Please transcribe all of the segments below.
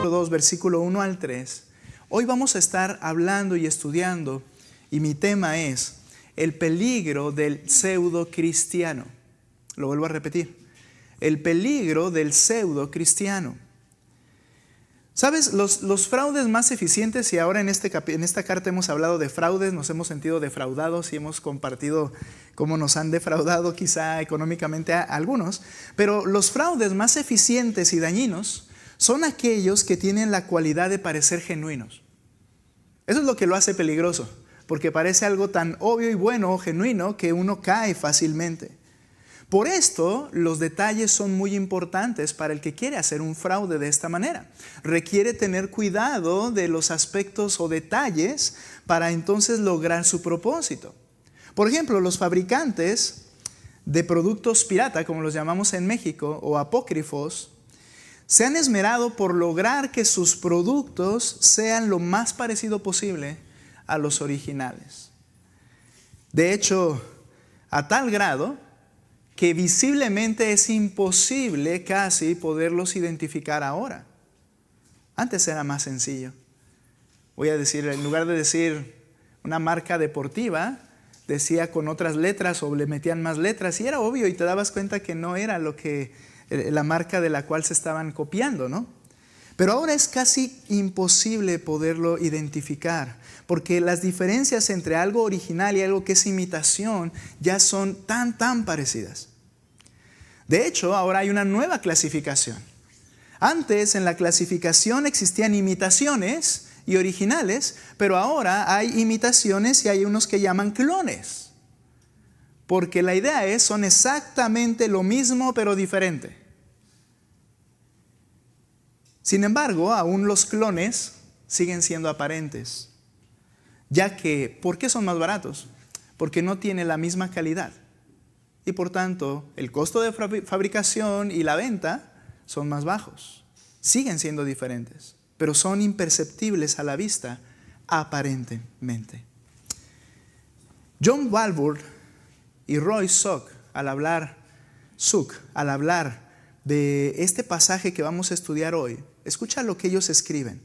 capítulo 2, versículo 1 al 3, hoy vamos a estar hablando y estudiando, y mi tema es el peligro del pseudo cristiano. Lo vuelvo a repetir, el peligro del pseudo cristiano. ¿Sabes? Los fraudes más eficientes, y ahora en esta carta hemos hablado de fraudes, nos hemos sentido defraudados y hemos compartido cómo nos han defraudado quizá económicamente a algunos, pero los fraudes más eficientes y dañinos son aquellos que tienen la cualidad de parecer genuinos. Eso es lo que lo hace peligroso, porque parece algo tan obvio y bueno o genuino que uno cae fácilmente. Por esto, los detalles son muy importantes para el que quiere hacer un fraude de esta manera. Requiere tener cuidado de los aspectos o detalles para entonces lograr su propósito. Por ejemplo, los fabricantes de productos pirata, como los llamamos en México, o apócrifos, se han esmerado por lograr que sus productos sean lo más parecido posible a los originales. De hecho, a tal grado que visiblemente es imposible casi poderlos identificar ahora. Antes era más sencillo. Voy a decir, en lugar de decir una marca deportiva, decía con otras letras o le metían más letras y era obvio y te dabas cuenta que no era la marca de la cual se estaban copiando, ¿no? Pero ahora es casi imposible poderlo identificar, porque las diferencias entre algo original y algo que es imitación ya son tan parecidas. De hecho, ahora hay una nueva clasificación. Antes en la clasificación existían imitaciones y originales, pero ahora hay imitaciones y hay unos que llaman clones. Porque la idea son exactamente lo mismo pero diferente. Sin embargo, aún los clones siguen siendo aparentes, ya que, ¿por qué son más baratos? Porque no tienen la misma calidad. Y por tanto, el costo de fabricación y la venta son más bajos. Siguen siendo diferentes, pero son imperceptibles a la vista, aparentemente. John Walvoord y Roy Zuck, al hablar de este pasaje que vamos a estudiar hoy, escucha lo que ellos escriben.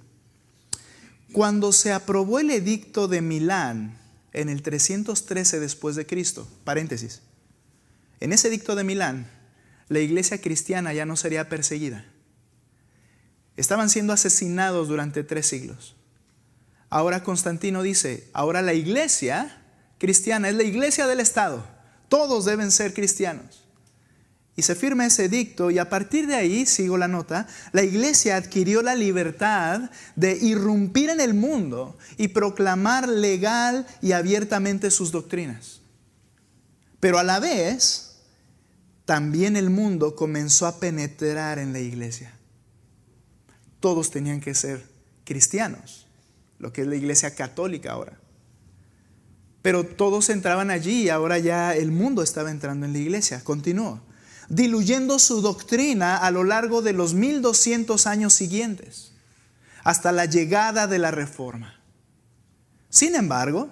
Cuando se aprobó el edicto de Milán en el 313 después de Cristo, paréntesis, en ese edicto de Milán, la iglesia cristiana ya no sería perseguida. Estaban siendo asesinados durante 3 siglos. Ahora Constantino dice, ahora la iglesia cristiana es la iglesia del Estado. Todos deben ser cristianos. Y se firma ese edicto y a partir de ahí, sigo la nota, la iglesia adquirió la libertad de irrumpir en el mundo y proclamar legal y abiertamente sus doctrinas. Pero a la vez, también el mundo comenzó a penetrar en la iglesia. Todos tenían que ser cristianos, lo que es la iglesia católica ahora. Pero todos entraban allí y ahora ya el mundo estaba entrando en la iglesia. Continuó, diluyendo su doctrina a lo largo de los 1200 años siguientes, hasta la llegada de la Reforma. Sin embargo,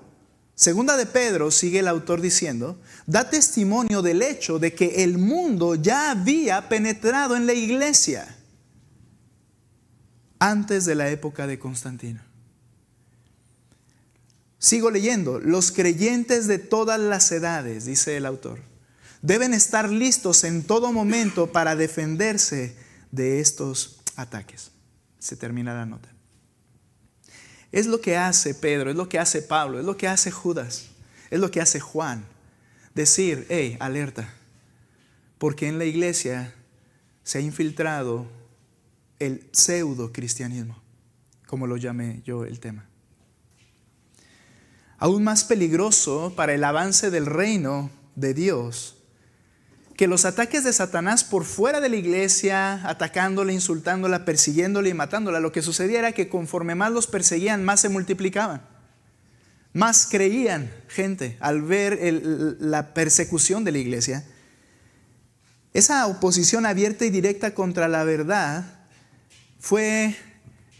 Segunda de Pedro, sigue el autor diciendo, da testimonio del hecho de que el mundo ya había penetrado en la iglesia antes de la época de Constantino. Sigo leyendo, los creyentes de todas las edades, dice el autor, deben estar listos en todo momento para defenderse de estos ataques. Se termina la nota. Es lo que hace Pedro, es lo que hace Pablo, es lo que hace Judas, es lo que hace Juan. Decir, hey, alerta, porque en la iglesia se ha infiltrado el pseudo cristianismo, como lo llamé yo el tema. Aún más peligroso para el avance del reino de Dios que los ataques de Satanás por fuera de la iglesia, atacándola, insultándola, persiguiéndola y matándola. Lo que sucedía era que conforme más los perseguían, más se multiplicaban. Más creían gente al ver la persecución de la iglesia. Esa oposición abierta y directa contra la verdad fue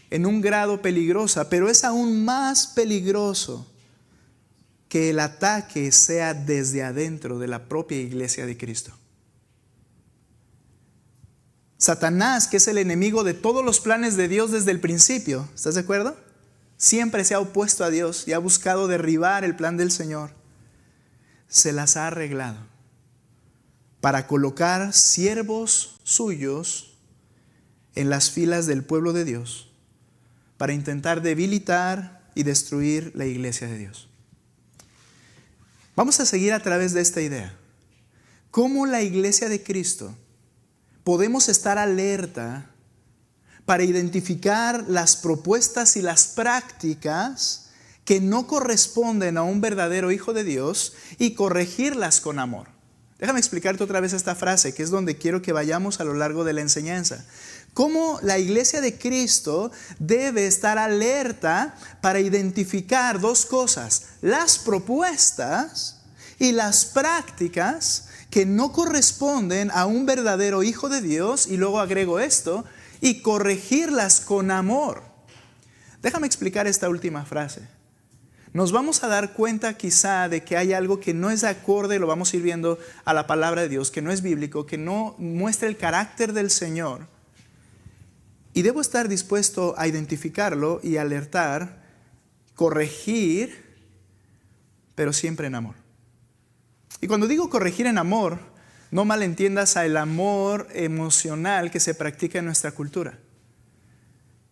en un grado peligrosa, pero es aún más peligroso que el ataque sea desde adentro de la propia iglesia de Cristo. Satanás, que es el enemigo de todos los planes de Dios desde el principio, ¿estás de acuerdo? Siempre se ha opuesto a Dios y ha buscado derribar el plan del Señor. Se las ha arreglado para colocar siervos suyos en las filas del pueblo de Dios, para intentar debilitar y destruir la iglesia de Dios. Vamos a seguir a través de esta idea. ¿Cómo la iglesia de Cristo podemos estar alerta para identificar las propuestas y las prácticas que no corresponden a un verdadero hijo de Dios y corregirlas con amor? Déjame explicarte otra vez esta frase, que es donde quiero que vayamos a lo largo de la enseñanza. Cómo la iglesia de Cristo debe estar alerta para identificar dos cosas: las propuestas y las prácticas que no corresponden a un verdadero hijo de Dios, y luego agrego esto, y corregirlas con amor. Déjame explicar esta última frase. Nos vamos a dar cuenta quizá de que hay algo que no es acorde, lo vamos a ir viendo, a la palabra de Dios, que no es bíblico, que no muestra el carácter del Señor. Y debo estar dispuesto a identificarlo y alertar, corregir, pero siempre en amor. Y cuando digo corregir en amor, no malentiendas al amor emocional que se practica en nuestra cultura.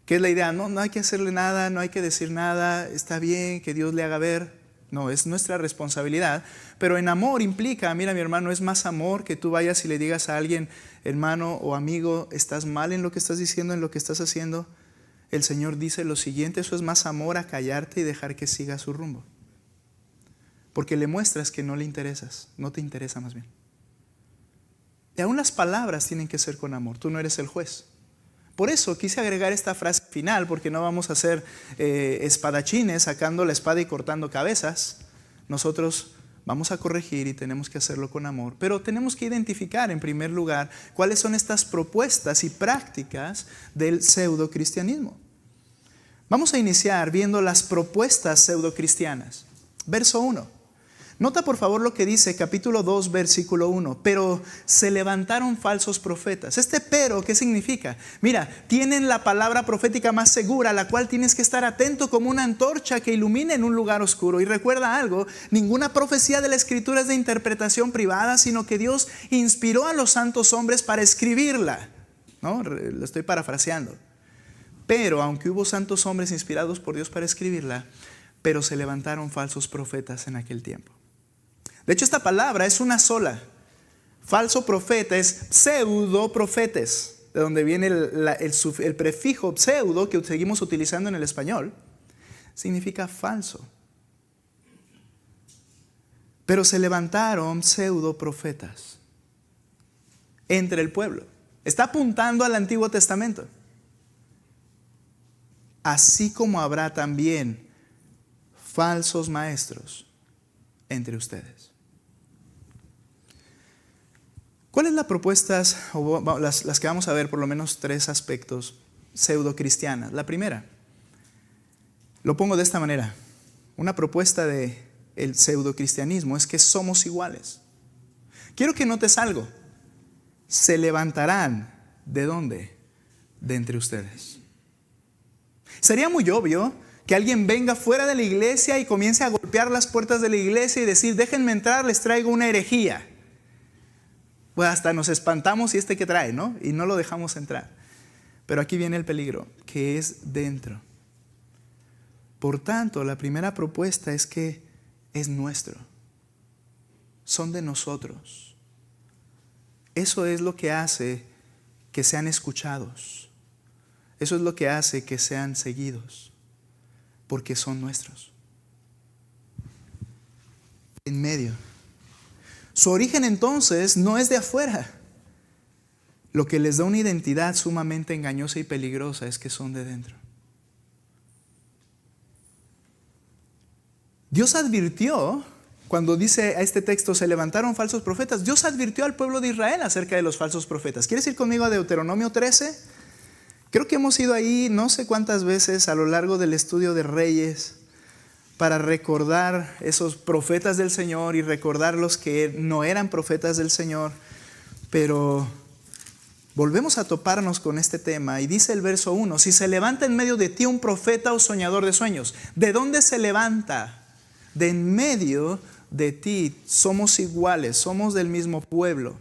¿Qué es la idea? No hay que hacerle nada, no hay que decir nada, está bien que Dios le haga ver. No, es nuestra responsabilidad. Pero en amor implica, mira mi hermano, es más amor que tú vayas y le digas a alguien, hermano o amigo, estás mal en lo que estás diciendo, en lo que estás haciendo. El Señor dice lo siguiente: eso es más amor a callarte y dejar que siga su rumbo. Porque le muestras que no le interesas, no te interesa más bien. Y aún las palabras tienen que ser con amor, tú no eres el juez. Por eso quise agregar esta frase final, porque no vamos a ser espadachines sacando la espada y cortando cabezas. Nosotros vamos a corregir y tenemos que hacerlo con amor. Pero tenemos que identificar en primer lugar cuáles son estas propuestas y prácticas del pseudocristianismo. Vamos a iniciar viendo las propuestas pseudocristianas. Verso 1. Nota por favor lo que dice capítulo 2 versículo 1. Pero se levantaron falsos profetas. Este pero, ¿qué significa? Mira, tienen la palabra profética más segura, la cual tienes que estar atento como una antorcha que ilumina en un lugar oscuro. Y recuerda algo: ninguna profecía de la Escritura es de interpretación privada, sino que Dios inspiró a los santos hombres para escribirla. ¿No? Lo estoy parafraseando. Pero aunque hubo santos hombres inspirados por Dios para escribirla, pero se levantaron falsos profetas en aquel tiempo. De hecho, esta palabra es una sola. Falso profeta es pseudo profetes, de donde viene el prefijo pseudo que seguimos utilizando en el español. Significa falso. Pero se levantaron pseudo profetas entre el pueblo. Está apuntando al Antiguo Testamento. Así como habrá también falsos maestros entre ustedes. ¿Cuál es la propuesta, o las que vamos a ver, por lo menos 3 aspectos pseudo-cristianas? La primera, lo pongo de esta manera: una propuesta del pseudo-cristianismo es que somos iguales. Quiero que notes algo: se levantarán, ¿de dónde? De entre ustedes. Sería muy obvio que alguien venga fuera de la iglesia y comience a golpear las puertas de la iglesia y decir: déjenme entrar, les traigo una herejía. Pues hasta nos espantamos, y que trae, ¿no? Y no lo dejamos entrar. Pero aquí viene el peligro, que es dentro. Por tanto, la primera propuesta es que es nuestro. Son de nosotros. Eso es lo que hace que sean escuchados. Eso es lo que hace que sean seguidos. Porque son nuestros. En medio. Su origen entonces no es de afuera. Lo que les da una identidad sumamente engañosa y peligrosa es que son de dentro. Dios advirtió, cuando dice a este texto, se levantaron falsos profetas, Dios advirtió al pueblo de Israel acerca de los falsos profetas. ¿Quieres ir conmigo a Deuteronomio 13? Creo que hemos ido ahí no sé cuántas veces a lo largo del estudio de Reyes, para recordar esos profetas del Señor y recordar los que no eran profetas del Señor. Pero Volvemos a toparnos con este tema y dice el verso 1, si se levanta en medio de ti un profeta o soñador de sueños. ¿De dónde se levanta? De en medio de ti. Somos iguales, somos del mismo pueblo.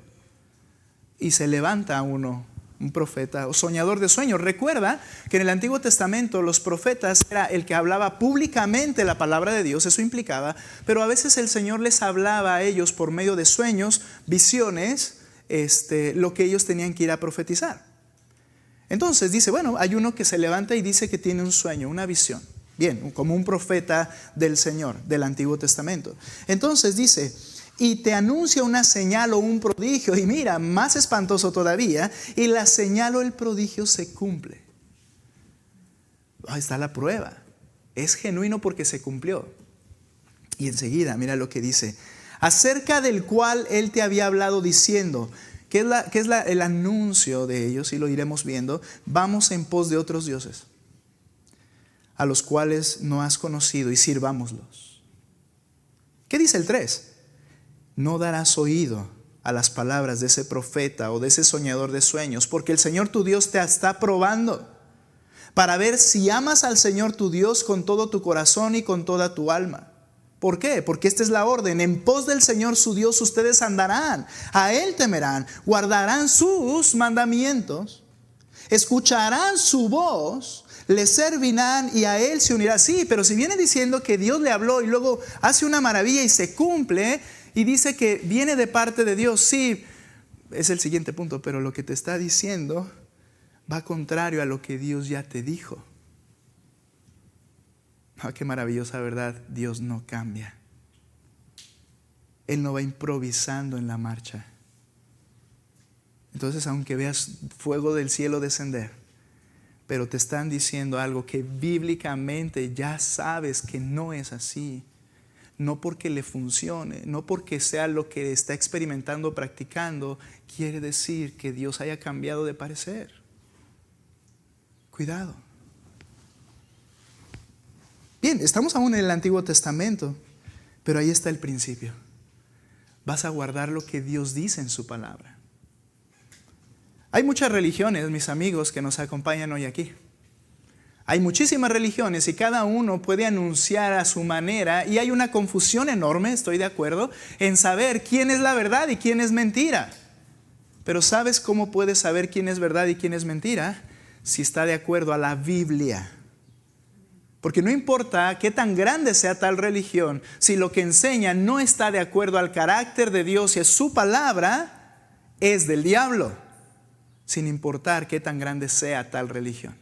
Y se levanta uno, un profeta o soñador de sueños. Recuerda que en el Antiguo Testamento los profetas era el que hablaba públicamente la palabra de Dios, eso implicaba, pero a veces el Señor les hablaba a ellos por medio de sueños, visiones, lo que ellos tenían que ir a profetizar. Entonces dice, bueno, hay uno que se levanta y dice que tiene un sueño, una visión. Bien, como un profeta del Señor, del Antiguo Testamento. Entonces dice, y te anuncia una señal o un prodigio, y mira, más espantoso todavía, y la señal o el prodigio se cumple. Ahí está la prueba. Es genuino porque se cumplió. Y enseguida, mira lo que dice, acerca del cual él te había hablado diciendo, ¿qué es el anuncio de ellos? Y lo iremos viendo. Vamos en pos de otros dioses, a los cuales no has conocido, y sirvámoslos. ¿Qué dice el 3? No darás oído a las palabras de ese profeta o de ese soñador de sueños, porque el Señor tu Dios te está probando para ver si amas al Señor tu Dios con todo tu corazón y con toda tu alma. ¿Por qué? Porque esta es la orden. En pos del Señor su Dios ustedes andarán, a Él temerán, guardarán sus mandamientos, escucharán su voz, le servirán y a Él se unirá. Sí, pero si viene diciendo que Dios le habló y luego hace una maravilla y se cumple y dice que viene de parte de Dios, sí, es el siguiente punto, pero lo que te está diciendo va contrario a lo que Dios ya te dijo. Qué maravillosa verdad, Dios no cambia. Él no va improvisando en la marcha. Entonces, aunque veas fuego del cielo descender, pero te están diciendo algo que bíblicamente ya sabes que no es así, no porque le funcione, no porque sea lo que está experimentando, practicando, quiere decir que Dios haya cambiado de parecer. Cuidado. Bien, estamos aún en el Antiguo Testamento, pero ahí está el principio. Vas a guardar lo que Dios dice en su palabra. Hay muchas religiones, mis amigos, que nos acompañan hoy aquí. Hay muchísimas religiones y cada uno puede anunciar a su manera, y hay una confusión enorme, estoy de acuerdo, en saber quién es la verdad y quién es mentira. Pero ¿sabes cómo puedes saber quién es verdad y quién es mentira? Si está de acuerdo a la Biblia. Porque no importa qué tan grande sea tal religión, si lo que enseña no está de acuerdo al carácter de Dios y a su palabra, es del diablo, sin importar qué tan grande sea tal religión.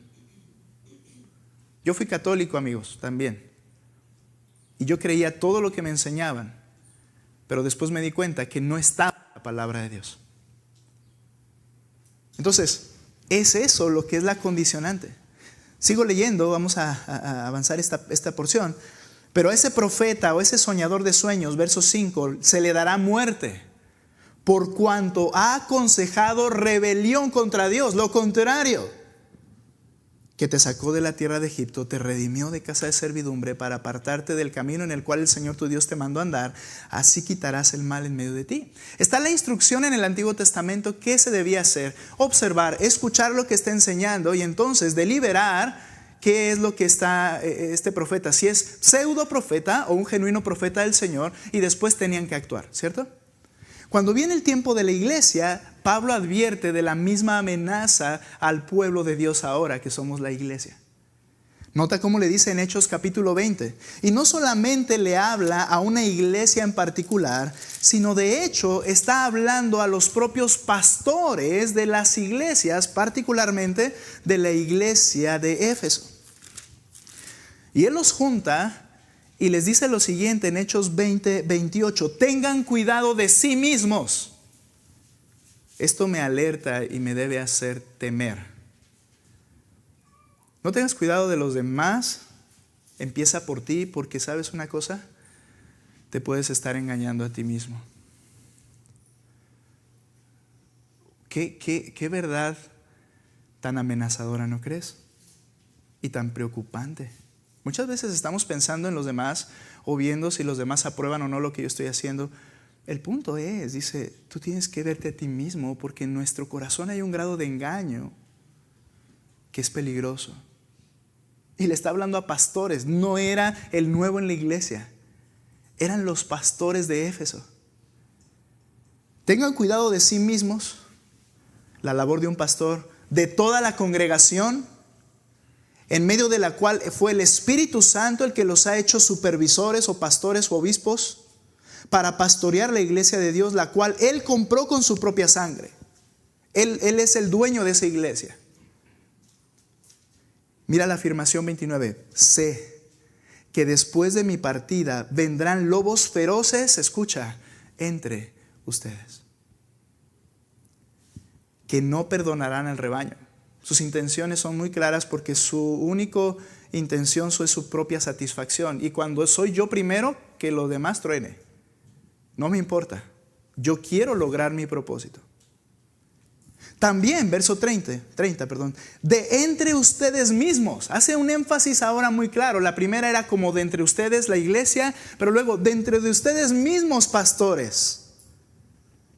Yo fui católico, amigos, también. Y yo creía todo lo que me enseñaban, pero después me di cuenta que no estaba la palabra de Dios. Entonces, es eso lo que es la condicionante. Sigo leyendo, vamos a avanzar esta porción. Pero a ese profeta o ese soñador de sueños, verso 5, se le dará muerte, por cuanto ha aconsejado rebelión contra Dios. Lo contrario, que te sacó de la tierra de Egipto, te redimió de casa de servidumbre para apartarte del camino en el cual el Señor tu Dios te mandó andar. Así quitarás el mal en medio de ti. Está la instrucción en el Antiguo Testamento. ¿Qué se debía hacer? Observar, escuchar lo que está enseñando y entonces deliberar qué es lo que está este profeta. Si es pseudo profeta o un genuino profeta del Señor, y después tenían que actuar, ¿cierto? Cuando viene el tiempo de la iglesia, Pablo advierte de la misma amenaza al pueblo de Dios ahora que somos la iglesia. Nota cómo le dice en Hechos capítulo 20. Y no solamente le habla a una iglesia en particular, sino de hecho está hablando a los propios pastores de las iglesias, particularmente de la iglesia de Éfeso. Y él los junta y les dice lo siguiente en Hechos 20, 28. Tengan cuidado de sí mismos. Esto me alerta y me debe hacer temer. No tengas cuidado de los demás. Empieza por ti, porque ¿sabes una cosa? Te puedes estar engañando a ti mismo. ¿Qué verdad tan amenazadora, no crees? Y tan preocupante. Muchas veces estamos pensando en los demás o viendo si los demás aprueban o no lo que yo estoy haciendo. El punto es, dice, tú tienes que verte a ti mismo porque en nuestro corazón hay un grado de engaño que es peligroso. Y le está hablando a pastores, no era el nuevo en la iglesia, eran los pastores de Éfeso. Tengan cuidado de sí mismos, la labor de un pastor, de toda la congregación, en medio de la cual fue el Espíritu Santo el que los ha hecho supervisores o pastores o obispos para pastorear la iglesia de Dios, la cual Él compró con su propia sangre. Él es el dueño de esa iglesia. Mira la afirmación 29. Sé que después de mi partida vendrán lobos feroces, escucha, entre ustedes, que no perdonarán al rebaño. Sus intenciones son muy claras porque su única intención es su propia satisfacción. Y cuando soy yo primero, que los demás truene. No me importa. Yo quiero lograr mi propósito. También, verso 30, de entre ustedes mismos. Hace un énfasis ahora muy claro. La primera era como de entre ustedes, la iglesia, pero luego de entre de ustedes mismos, pastores.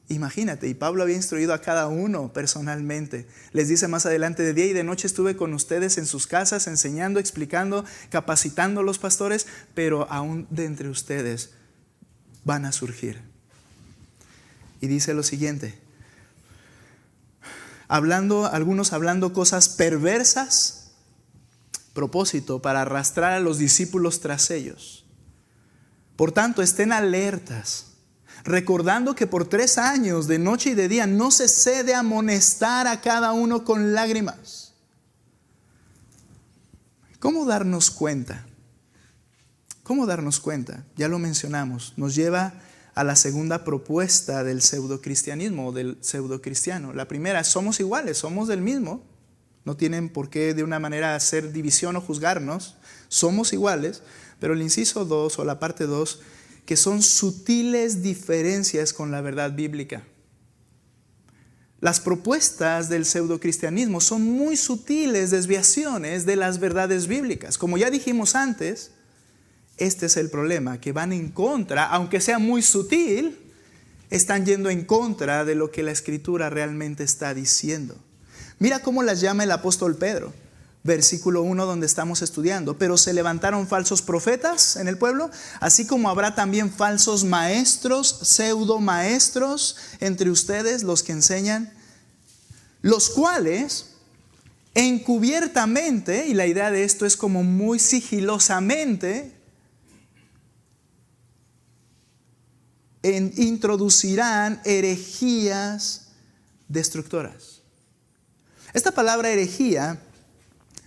Imagínate, y Pablo había instruido a cada uno personalmente. Les dice más adelante, de día y de noche estuve con ustedes en sus casas, enseñando, explicando, capacitando a los pastores, pero aún de entre ustedes van a surgir. Y dice lo siguiente, algunos hablando cosas perversas, propósito para arrastrar a los discípulos tras ellos. Por tanto, estén alertas, recordando que por 3 años, de noche y de día, no cesé de amonestar a cada uno con lágrimas. ¿Cómo darnos cuenta? ¿Cómo darnos cuenta? Ya lo mencionamos. Nos lleva a la segunda propuesta del pseudocristianismo o del pseudocristiano. La primera, somos iguales, somos del mismo. No tienen por qué de una manera hacer división o juzgarnos. Somos iguales. Pero el inciso 2 o la parte 2, que son sutiles diferencias con la verdad bíblica. Las propuestas del pseudocristianismo son muy sutiles desviaciones de las verdades bíblicas. Como ya dijimos antes, este es el problema, que van en contra, aunque sea muy sutil, están yendo en contra de lo que la Escritura realmente está diciendo. Mira cómo las llama el apóstol Pedro. Versículo 1 donde estamos estudiando. Pero se levantaron falsos profetas en el pueblo, así como habrá también falsos maestros, pseudo maestros entre ustedes, los que enseñan, los cuales encubiertamente, y la idea de esto es como muy sigilosamente, introducirán herejías destructoras. Esta palabra herejía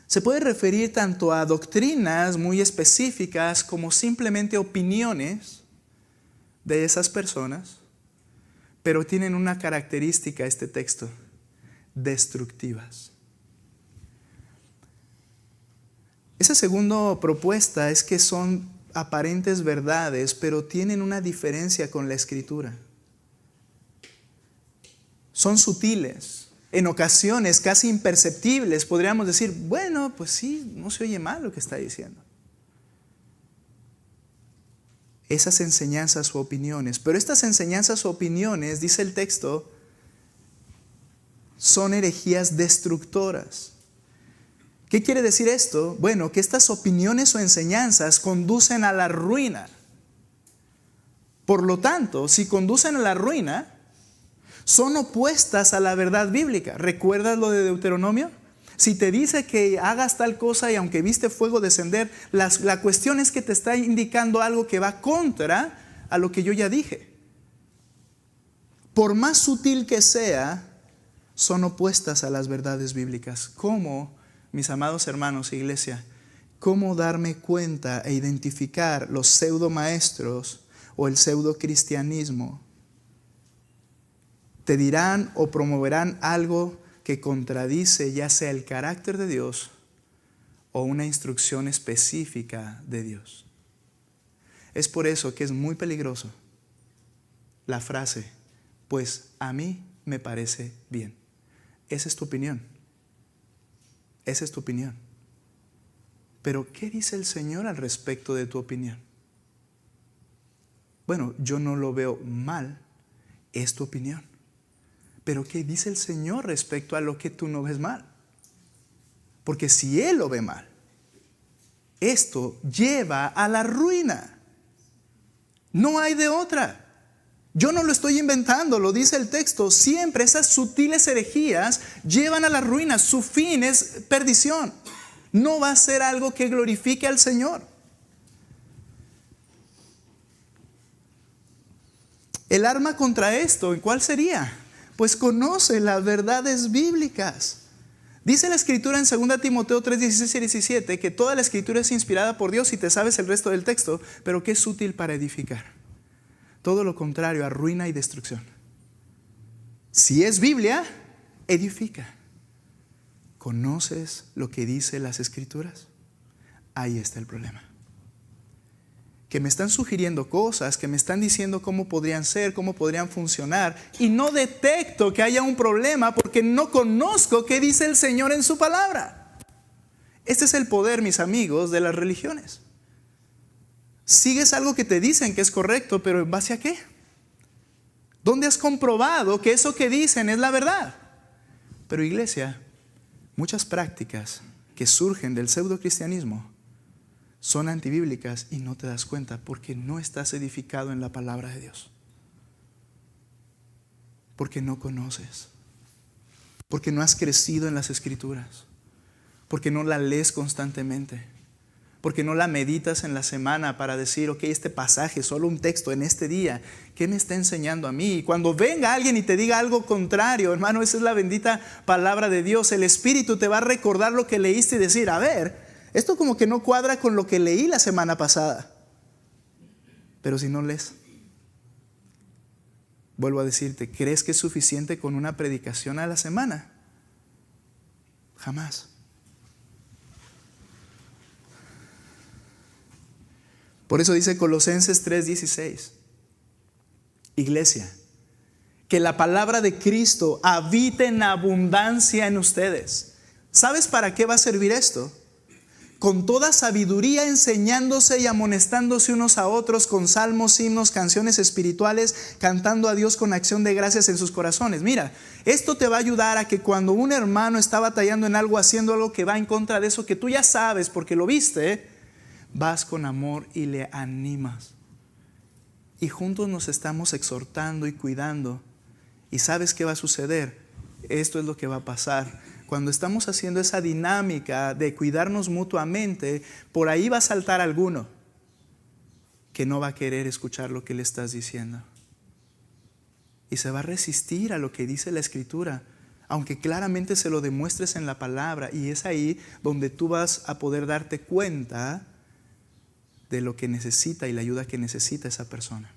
se puede referir tanto a doctrinas muy específicas como simplemente opiniones de esas personas, pero tienen una característica este texto, destructivas. Esa segunda propuesta es que son aparentes verdades, pero tienen una diferencia con la Escritura. Son sutiles. En ocasiones casi imperceptibles, podríamos decir, bueno, pues sí, no se oye mal lo que está diciendo. Esas enseñanzas o opiniones, pero estas enseñanzas o opiniones, dice el texto, son herejías destructoras. ¿Qué quiere decir esto? Bueno, que estas opiniones o enseñanzas conducen a la ruina. Por lo tanto, si conducen a la ruina, son opuestas a la verdad bíblica. ¿Recuerdas lo de Deuteronomio? Si te dice que hagas tal cosa y aunque viste fuego descender, la cuestión es que te está indicando algo que va contra a lo que yo ya dije. Por más sutil que sea, son opuestas a las verdades bíblicas. ¿Cómo, mis amados hermanos, iglesia? ¿Cómo darme cuenta e identificar los pseudo maestros o el pseudo cristianismo? Te dirán o promoverán algo que contradice ya sea el carácter de Dios o una instrucción específica de Dios. Es por eso que es muy peligroso la frase, pues a mí me parece bien. Esa es tu opinión. Esa es tu opinión. Pero ¿qué dice el Señor al respecto de tu opinión? Bueno, yo no lo veo mal, es tu opinión. Pero ¿qué dice el Señor respecto a lo que tú no ves mal? Porque si Él lo ve mal, esto lleva a la ruina. No hay de otra. Yo no lo estoy inventando, lo dice el texto. Siempre esas sutiles herejías llevan a la ruina. Su fin es perdición. No va a ser algo que glorifique al Señor. El arma contra esto, ¿cuál sería? Pues conoce las verdades bíblicas. Dice la Escritura en 2 Timoteo 3, 16 y 17 que toda la Escritura es inspirada por Dios y te sabes el resto del texto, pero que es útil para edificar. Todo lo contrario, arruina y destrucción. Si es Biblia, edifica. ¿Conoces lo que dice las Escrituras? Ahí está el problema. Que me están sugiriendo cosas, que me están diciendo cómo podrían ser, cómo podrían funcionar, y no detecto que haya un problema porque no conozco qué dice el Señor en su palabra. Este es el poder, mis amigos, de las religiones. Sigues algo que te dicen que es correcto, pero ¿en base a qué? ¿Dónde has comprobado que eso que dicen es la verdad? Pero iglesia, muchas prácticas que surgen del pseudocristianismo son antibíblicas y no te das cuenta porque no estás edificado en la palabra de Dios. Porque no conoces. Porque no has crecido en las Escrituras. Porque no la lees constantemente. Porque no la meditas en la semana para decir, ok, este pasaje, solo un texto en este día, ¿qué me está enseñando a mí? Y cuando venga alguien y te diga algo contrario, hermano, esa es la bendita palabra de Dios. El Espíritu te va a recordar lo que leíste y decir, a ver, esto como que no cuadra con lo que leí la semana pasada. Pero si no lees, vuelvo a decirte, ¿crees que es suficiente con una predicación a la semana? Jamás. Por eso dice Colosenses 3:16, iglesia, que la palabra de Cristo habite en abundancia en ustedes. ¿Sabes para qué va a servir esto? Con toda sabiduría enseñándose y amonestándose unos a otros con salmos, himnos, canciones espirituales, cantando a Dios con acción de gracias en sus corazones. Mira, esto te va a ayudar a que cuando un hermano está batallando en algo, haciendo algo que va en contra de eso que tú ya sabes porque lo viste, vas con amor y le animas. Y juntos nos estamos exhortando y cuidando. ¿Y sabes qué va a suceder? Esto es lo que va a pasar. Cuando estamos haciendo esa dinámica de cuidarnos mutuamente, por ahí va a saltar alguno que no va a querer escuchar lo que le estás diciendo. Y se va a resistir a lo que dice la Escritura, aunque claramente se lo demuestres en la palabra. Y es ahí donde tú vas a poder darte cuenta de lo que necesita y la ayuda que necesita esa persona.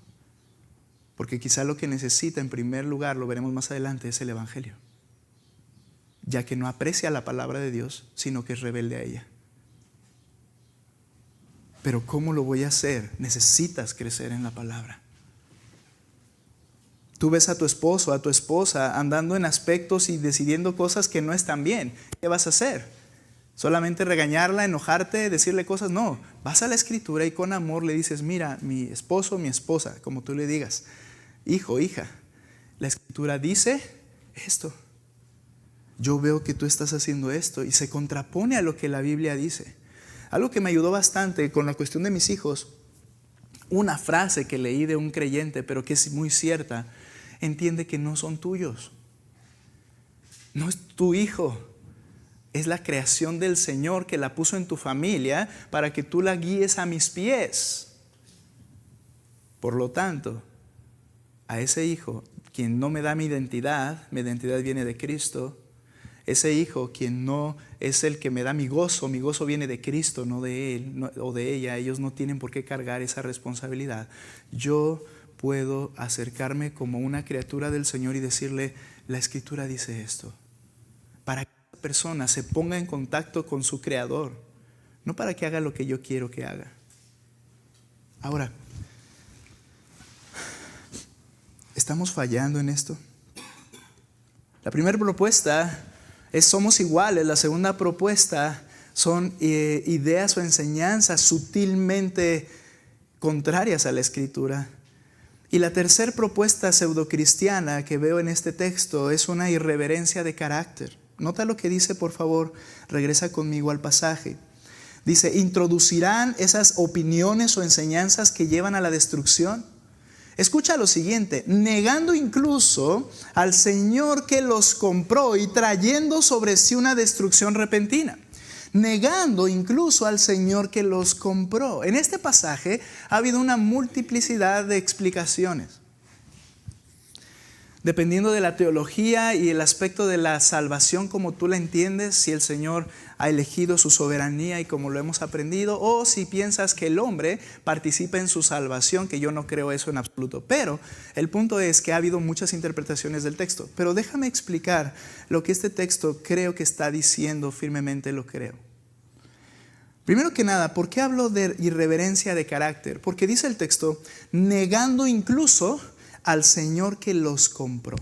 Porque quizá lo que necesita en primer lugar, lo veremos más adelante, es el Evangelio. Ya que no aprecia la palabra de Dios, sino que es rebelde a ella. Pero ¿cómo lo voy a hacer? Necesitas crecer en la palabra. Tú ves a tu esposo, a tu esposa andando en aspectos y decidiendo cosas que no están bien. ¿Qué vas a hacer? ¿Solamente regañarla, enojarte, decirle cosas? No, vas a la Escritura y con amor le dices, mira, mi esposo, mi esposa, como tú le digas, hijo, hija, la Escritura dice esto. Yo veo que tú estás haciendo esto y se contrapone a lo que la Biblia dice. Algo que me ayudó bastante con la cuestión de mis hijos, una frase que leí de un creyente, pero que es muy cierta, entiende que no son tuyos. No es tu hijo, es la creación del Señor que la puso en tu familia para que tú la guíes a mis pies. Por lo tanto, a ese hijo, quien no me da mi identidad viene de Cristo. Ese hijo, quien no es el que me da mi gozo viene de Cristo, no de él o de ella. Ellos no tienen por qué cargar esa responsabilidad. Yo puedo acercarme como una criatura del Señor y decirle, la Escritura dice esto, para que la persona se ponga en contacto con su Creador, no para que haga lo que yo quiero que haga. Ahora, ¿estamos fallando en esto? La primera propuesta es somos iguales. La segunda propuesta son ideas o enseñanzas sutilmente contrarias a la Escritura. Y la tercera propuesta pseudocristiana que veo en este texto es una irreverencia de carácter. Nota lo que dice, por favor, regresa conmigo al pasaje. Dice, ¿introducirán esas opiniones o enseñanzas que llevan a la destrucción? Escucha lo siguiente, negando incluso al Señor que los compró y trayendo sobre sí una destrucción repentina. Negando incluso al Señor que los compró. En este pasaje ha habido una multiplicidad de explicaciones. Dependiendo de la teología y el aspecto de la salvación como tú la entiendes, si el Señor ha elegido su soberanía y como lo hemos aprendido, o si piensas que el hombre participa en su salvación, que yo no creo eso en absoluto. Pero el punto es que ha habido muchas interpretaciones del texto. Pero déjame explicar lo que este texto creo que está diciendo, firmemente lo creo. Primero que nada, ¿por qué hablo de irreverencia de carácter? Porque dice el texto, negando incluso al Señor que los compró.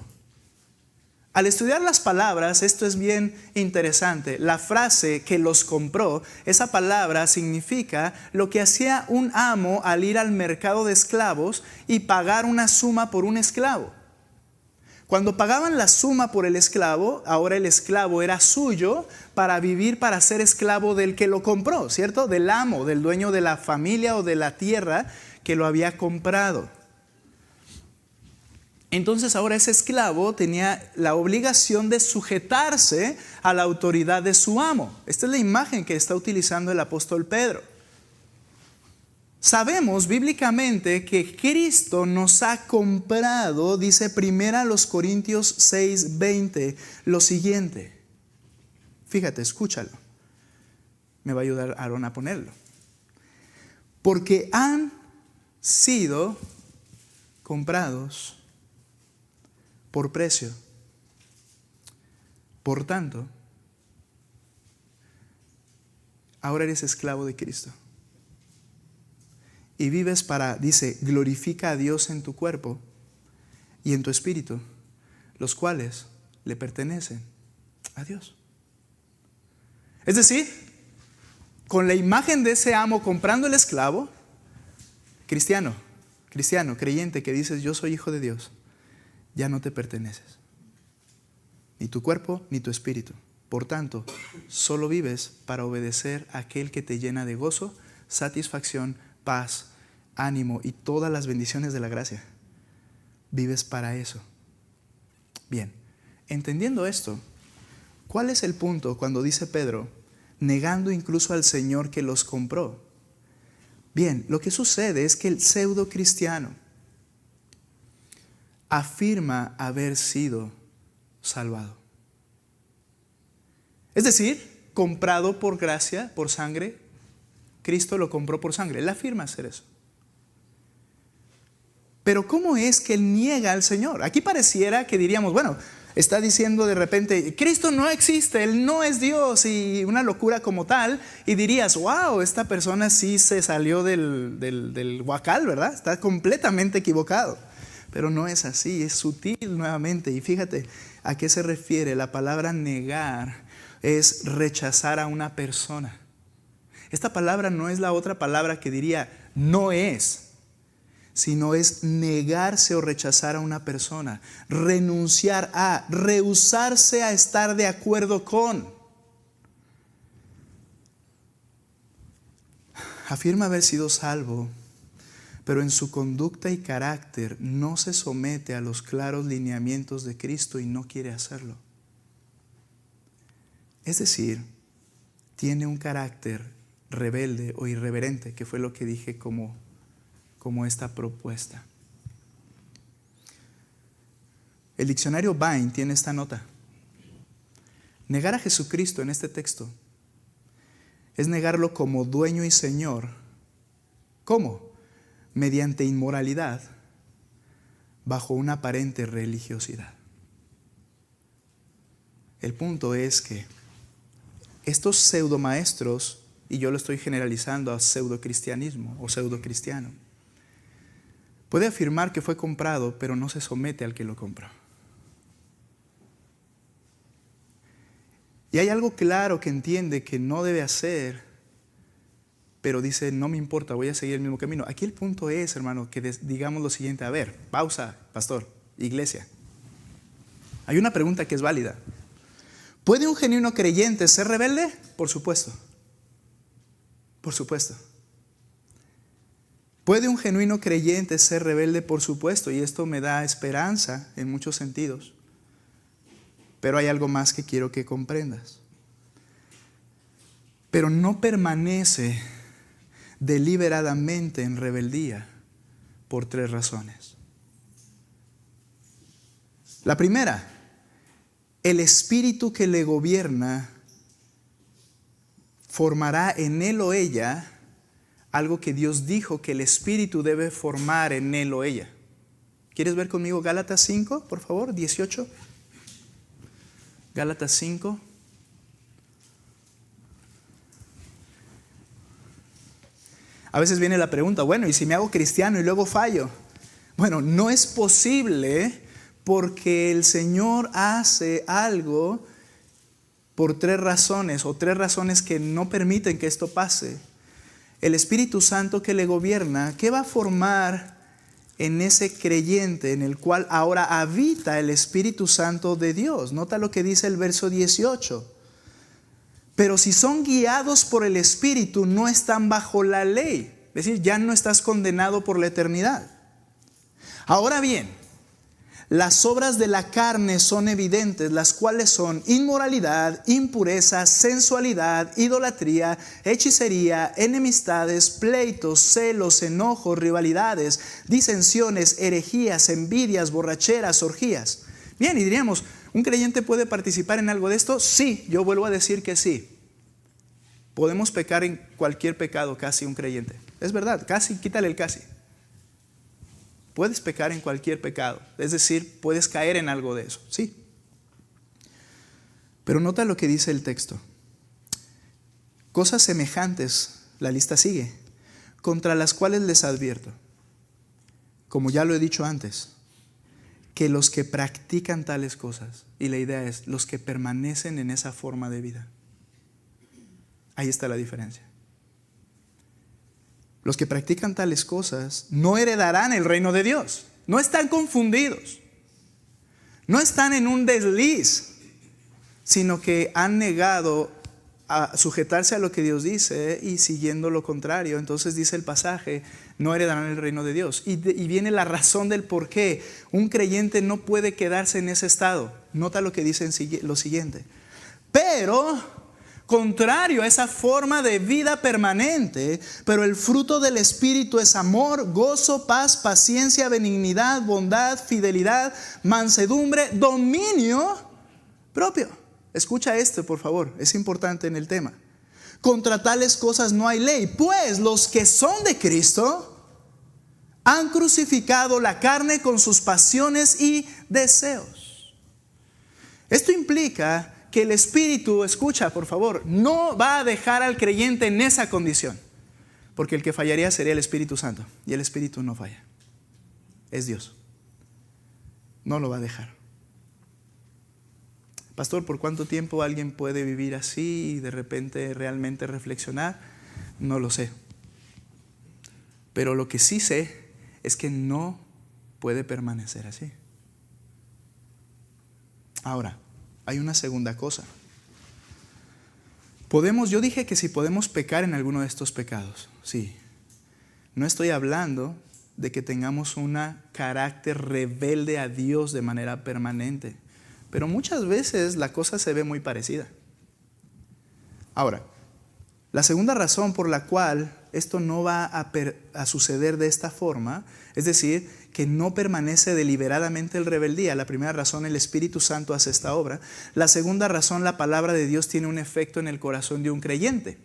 Al estudiar las palabras, esto es bien interesante. La frase que los compró, esa palabra significa lo que hacía un amo al ir al mercado de esclavos y pagar una suma por un esclavo. Cuando pagaban la suma por el esclavo, ahora el esclavo era suyo para vivir, para ser esclavo del que lo compró, ¿cierto? Del amo, del dueño de la familia o de la tierra que lo había comprado. Entonces ahora ese esclavo tenía la obligación de sujetarse a la autoridad de su amo. Esta es la imagen que está utilizando el apóstol Pedro. Sabemos bíblicamente que Cristo nos ha comprado, dice 1 Corintios 6:20, lo siguiente. Fíjate, escúchalo. Me va a ayudar Aarón a ponerlo. Porque han sido comprados por precio. Por tanto, ahora eres esclavo de Cristo. Y vives para, dice, glorifica a Dios en tu cuerpo y en tu espíritu, los cuales le pertenecen a Dios. Es decir, con la imagen de ese amo comprando el esclavo, cristiano, creyente, que dices, yo soy hijo de Dios, ya no te perteneces. Ni tu cuerpo, ni tu espíritu. Por tanto, solo vives para obedecer a aquel que te llena de gozo, satisfacción, paz, ánimo y todas las bendiciones de la gracia. Vives para eso. Bien, entendiendo esto, ¿cuál es el punto cuando dice Pedro, negando incluso al Señor que los compró? Bien, lo que sucede es que el pseudo cristiano afirma haber sido salvado. Es decir, comprado por gracia, por sangre. Cristo lo compró por sangre. Él afirma hacer eso. Pero ¿cómo es que él niega al Señor? Aquí pareciera que diríamos, bueno, está diciendo de repente, Cristo no existe, Él no es Dios y una locura como tal. Y dirías, wow, esta persona sí se salió del huacal, ¿verdad? Está completamente equivocado. Pero no es así, es sutil nuevamente. Y fíjate a qué se refiere. La palabra negar es rechazar a una persona. Esta palabra no es la otra palabra que diría no es, sino es negarse o rechazar a una persona, renunciar a, rehusarse a estar de acuerdo con. Afirma haber sido salvo, pero en su conducta y carácter no se somete a los claros lineamientos de Cristo y no quiere hacerlo. Es decir, tiene un carácter rebelde o irreverente, que fue lo que dije como esta propuesta. El diccionario Vine tiene esta nota. Negar a Jesucristo en este texto es negarlo como dueño y Señor. ¿Cómo? Mediante inmoralidad, bajo una aparente religiosidad. El punto es que estos pseudomaestros, y yo lo estoy generalizando a pseudocristianismo o pseudocristiano, puede afirmar que fue comprado, pero no se somete al que lo compró. Y hay algo claro que entiende que no debe hacer, pero dice, no me importa, voy a seguir el mismo camino. Aquí el punto es, hermano, que digamos lo siguiente. A ver, pausa, pastor, iglesia. Hay una pregunta que es válida. ¿Puede un genuino creyente ser rebelde? Por supuesto. Por supuesto. ¿Puede un genuino creyente ser rebelde? Por supuesto. Y esto me da esperanza en muchos sentidos. Pero hay algo más que quiero que comprendas. Pero no permanece deliberadamente en rebeldía por 3 razones. La primera, el espíritu que le gobierna formará en él o ella algo que Dios dijo que el espíritu debe formar en él o ella. ¿Quieres ver conmigo Gálatas 5, por favor? 18. Gálatas 5. A veces viene la pregunta, bueno, ¿y si me hago cristiano y luego fallo? Bueno, no es posible porque el Señor hace algo por 3 razones, o 3 razones que no permiten que esto pase. El Espíritu Santo que le gobierna, ¿qué va a formar en ese creyente en el cual ahora habita el Espíritu Santo de Dios? Nota lo que dice el verso 18. Pero si son guiados por el Espíritu, no están bajo la ley. Es decir, ya no estás condenado por la eternidad. Ahora bien, las obras de la carne son evidentes, las cuales son inmoralidad, impureza, sensualidad, idolatría, hechicería, enemistades, pleitos, celos, enojos, rivalidades, disensiones, herejías, envidias, borracheras, orgías. Bien, y diríamos, ¿un creyente puede participar en algo de esto? Sí, yo vuelvo a decir que sí. Podemos pecar en cualquier pecado, casi un creyente. Es verdad, casi, quítale el casi. Puedes pecar en cualquier pecado, es decir, puedes caer en algo de eso, sí. Pero nota lo que dice el texto. Cosas semejantes, la lista sigue, contra las cuales les advierto, como ya lo he dicho antes, que los que practican tales cosas, y la idea es los que permanecen en esa forma de vida. Ahí está la diferencia. Los que practican tales cosas no heredarán el reino de Dios. No están confundidos. No están en un desliz, sino que han negado a sujetarse a lo que Dios dice y siguiendo lo contrario. Entonces dice el pasaje, no heredarán el reino de Dios. Y viene la razón del por qué un creyente no puede quedarse en ese estado. Nota lo que dice lo siguiente. Pero contrario a esa forma de vida permanente, pero el fruto del Espíritu es amor, gozo, paz, paciencia, benignidad, bondad, fidelidad, mansedumbre, dominio propio. Escucha esto, por favor, es importante en el tema. Contra tales cosas no hay ley, pues los que son de Cristo han crucificado la carne con sus pasiones y deseos. Esto implica que el Espíritu, escucha por favor, no va a dejar al creyente en esa condición, porque el que fallaría sería el Espíritu Santo, y el Espíritu no falla, es Dios, no lo va a dejar. Pastor, ¿por cuánto tiempo alguien puede vivir así y de repente realmente reflexionar? No lo sé, pero lo que sí sé es que no puede permanecer así. Ahora, hay una segunda cosa. Yo dije que si podemos pecar en alguno de estos pecados, sí. No estoy hablando de que tengamos un carácter rebelde a Dios de manera permanente, pero muchas veces la cosa se ve muy parecida. Ahora, la segunda razón por la cual esto no va a suceder de esta forma, es decir, que no permanece deliberadamente el rebeldía. La primera razón, el Espíritu Santo hace esta obra. La segunda razón, la palabra de Dios tiene un efecto en el corazón de un creyente.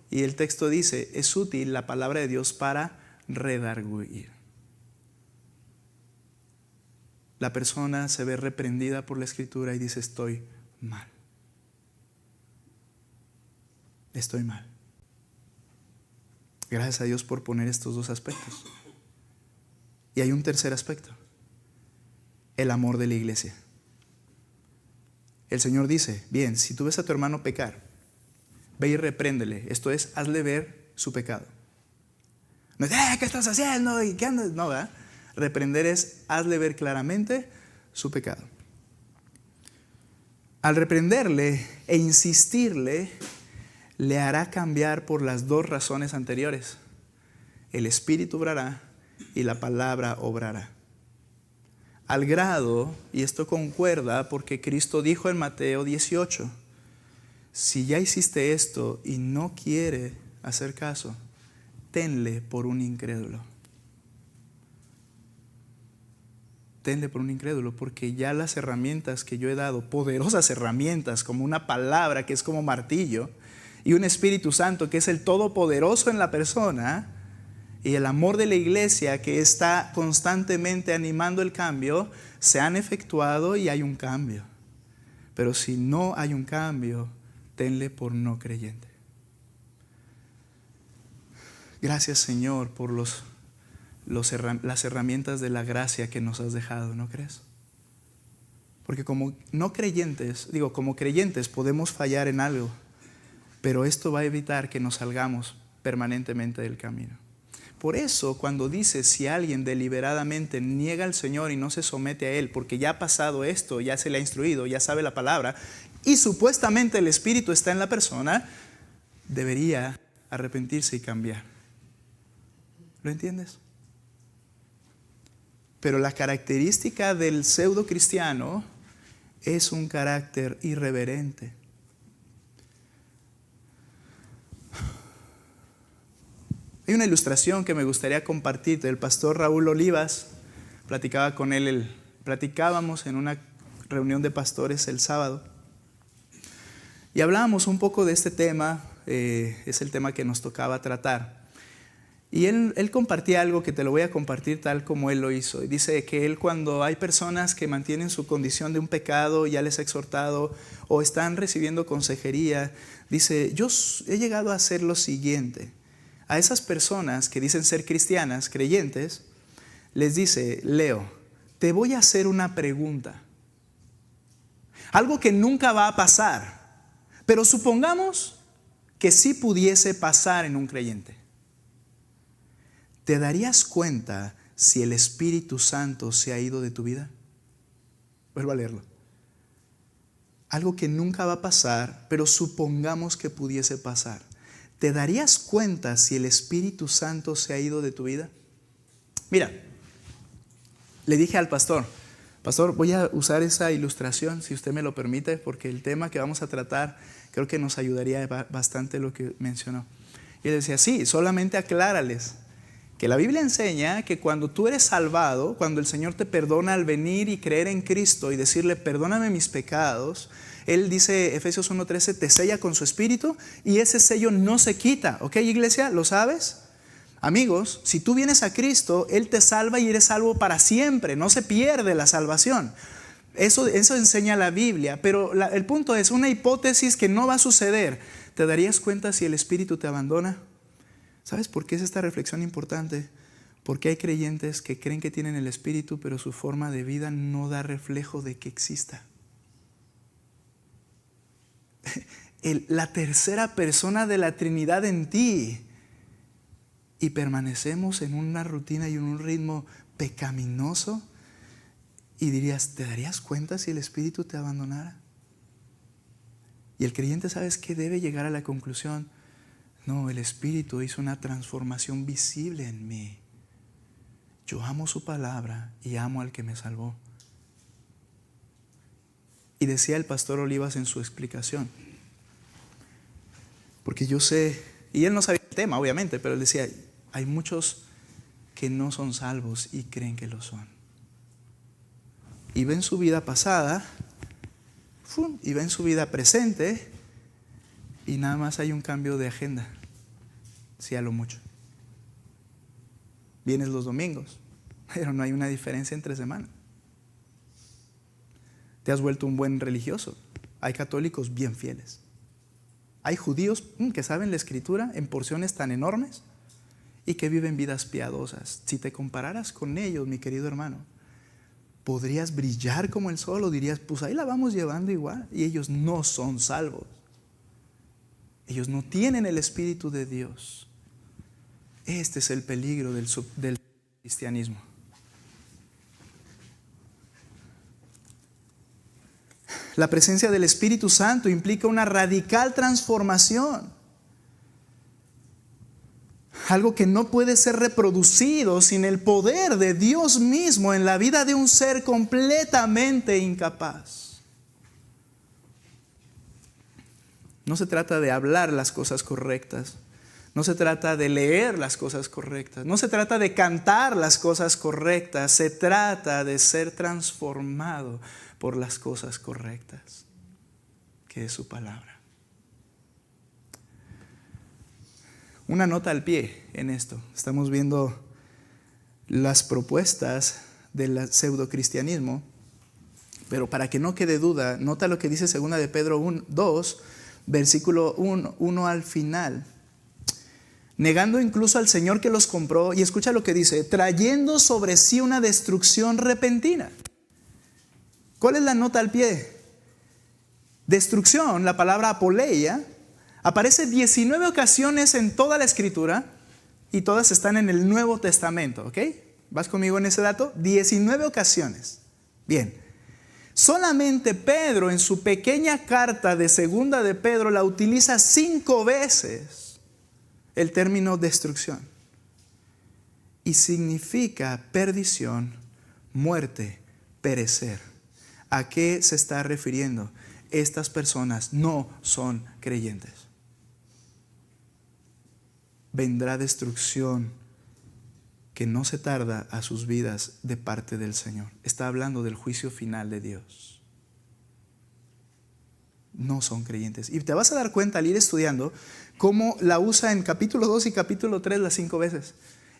Y el texto dice, es útil la palabra de Dios para redarguir. La persona se ve reprendida por la Escritura y dice, estoy mal. Estoy mal. Gracias a Dios por poner estos dos aspectos. Y hay un tercer aspecto, el amor de la iglesia. El Señor dice, bien, si tú ves a tu hermano pecar, ve y repréndele. Esto es, hazle ver su pecado. No es, ¿qué estás haciendo? ¿Y qué andas? No, ¿verdad? Reprender es, hazle ver claramente su pecado. Al reprenderle e insistirle, le hará cambiar por las dos razones anteriores. El Espíritu obrará y la palabra obrará. Al grado, y esto concuerda porque Cristo dijo en Mateo 18, si ya hiciste esto y no quiere hacer caso, tenle por un incrédulo. Tenle por un incrédulo, porque ya las herramientas que yo he dado, poderosas herramientas, como una palabra que es como martillo, y un Espíritu Santo que es el todopoderoso en la persona, y el amor de la iglesia que está constantemente animando el cambio, se han efectuado y hay un cambio. Pero si no hay un cambio, tenle por no creyente. Gracias, Señor, por las herramientas de la gracia que nos has dejado, ¿no crees? Porque como creyentes podemos fallar en algo, pero esto va a evitar que nos salgamos permanentemente del camino. Por eso, cuando dice, si alguien deliberadamente niega al Señor y no se somete a Él, porque ya ha pasado esto, ya se le ha instruido, ya sabe la palabra, y supuestamente el Espíritu está en la persona, debería arrepentirse y cambiar. ¿Lo entiendes? Pero la característica del pseudo cristiano es un carácter irreverente. Hay una ilustración que me gustaría compartir del pastor Raúl Olivas. Platicábamos en una reunión de pastores el sábado y hablábamos un poco de este tema. Es el tema que nos tocaba tratar. Y él compartía algo que te lo voy a compartir tal como él lo hizo. Y dice que él, cuando hay personas que mantienen su condición de un pecado, ya les ha exhortado o están recibiendo consejería, dice, yo he llegado a hacer lo siguiente. A esas personas que dicen ser cristianas, creyentes, les dice, Leo, te voy a hacer una pregunta. Algo que nunca va a pasar, pero supongamos que sí pudiese pasar en un creyente. ¿Te darías cuenta si el Espíritu Santo se ha ido de tu vida? Vuelvo a leerlo. Algo que nunca va a pasar, pero supongamos que pudiese pasar. ¿Te darías cuenta si el Espíritu Santo se ha ido de tu vida? Mira, le dije al pastor, voy a usar esa ilustración, si usted me lo permite, porque el tema que vamos a tratar creo que nos ayudaría bastante lo que mencionó. Y él decía, sí, solamente aclárales que la Biblia enseña que cuando tú eres salvado, cuando el Señor te perdona al venir y creer en Cristo y decirle, perdóname mis pecados, Él dice, Efesios 1:13, te sella con su Espíritu y ese sello no se quita. ¿Ok, iglesia? ¿Lo sabes? Amigos, si tú vienes a Cristo, Él te salva y eres salvo para siempre. No se pierde la salvación. Eso enseña la Biblia. Pero el punto es una hipótesis que no va a suceder. ¿Te darías cuenta si el Espíritu te abandona? ¿Sabes por qué es esta reflexión importante? Porque hay creyentes que creen que tienen el Espíritu, pero su forma de vida no da reflejo de que exista. La tercera persona de la Trinidad en ti. Y permanecemos en una rutina y en un ritmo pecaminoso. Y dirías, ¿te darías cuenta si el Espíritu te abandonara? Y el creyente, ¿sabes qué? Debe llegar a la conclusión. No, el Espíritu hizo una transformación visible en mí. Yo amo su palabra y amo al que me salvó. Y decía el pastor Olivas en su explicación, porque yo sé, y él no sabía el tema obviamente, pero él decía, hay muchos que no son salvos y creen que lo son. Y ven su vida pasada, y ven su vida presente, y nada más hay un cambio de agenda. Sí, a lo mucho. Vienes los domingos, pero no hay una diferencia entre semana. Te has vuelto un buen religioso. Hay católicos bien fieles. Hay judíos que saben la Escritura en porciones tan enormes y que viven vidas piadosas. Si te compararas con ellos, mi querido hermano, ¿podrías brillar como el sol o dirías, pues ahí la vamos llevando igual? Y ellos no son salvos. Ellos no tienen el Espíritu de Dios. Este es el peligro del cristianismo. La presencia del Espíritu Santo implica una radical transformación. Algo que no puede ser reproducido sin el poder de Dios mismo en la vida de un ser completamente incapaz. No se trata de hablar las cosas correctas. No se trata de leer las cosas correctas. No se trata de cantar las cosas correctas. Se trata de ser transformado por las cosas correctas, que es su palabra. Una nota al pie en esto. Estamos viendo las propuestas del pseudocristianismo, pero para que no quede duda, nota lo que dice 2 de Pedro 2, versículo 1 al final. Negando incluso al Señor que los compró, y escucha lo que dice, trayendo sobre sí una destrucción repentina. ¿Cuál es la nota al pie? Destrucción, la palabra apoleia, aparece 19 ocasiones en toda la Escritura y todas están en el Nuevo Testamento, ¿ok? ¿Vas conmigo en ese dato? 19 ocasiones. Bien. Solamente Pedro en su pequeña carta de 2 de Pedro la utiliza 5 veces el término destrucción. Y significa perdición, muerte, perecer. ¿A qué se está refiriendo? Estas personas no son creyentes. Vendrá destrucción que no se tarda a sus vidas de parte del Señor. Está hablando del juicio final de Dios. No son creyentes. Y te vas a dar cuenta al ir estudiando cómo la usa en capítulo 2 y capítulo 3 las 5 veces.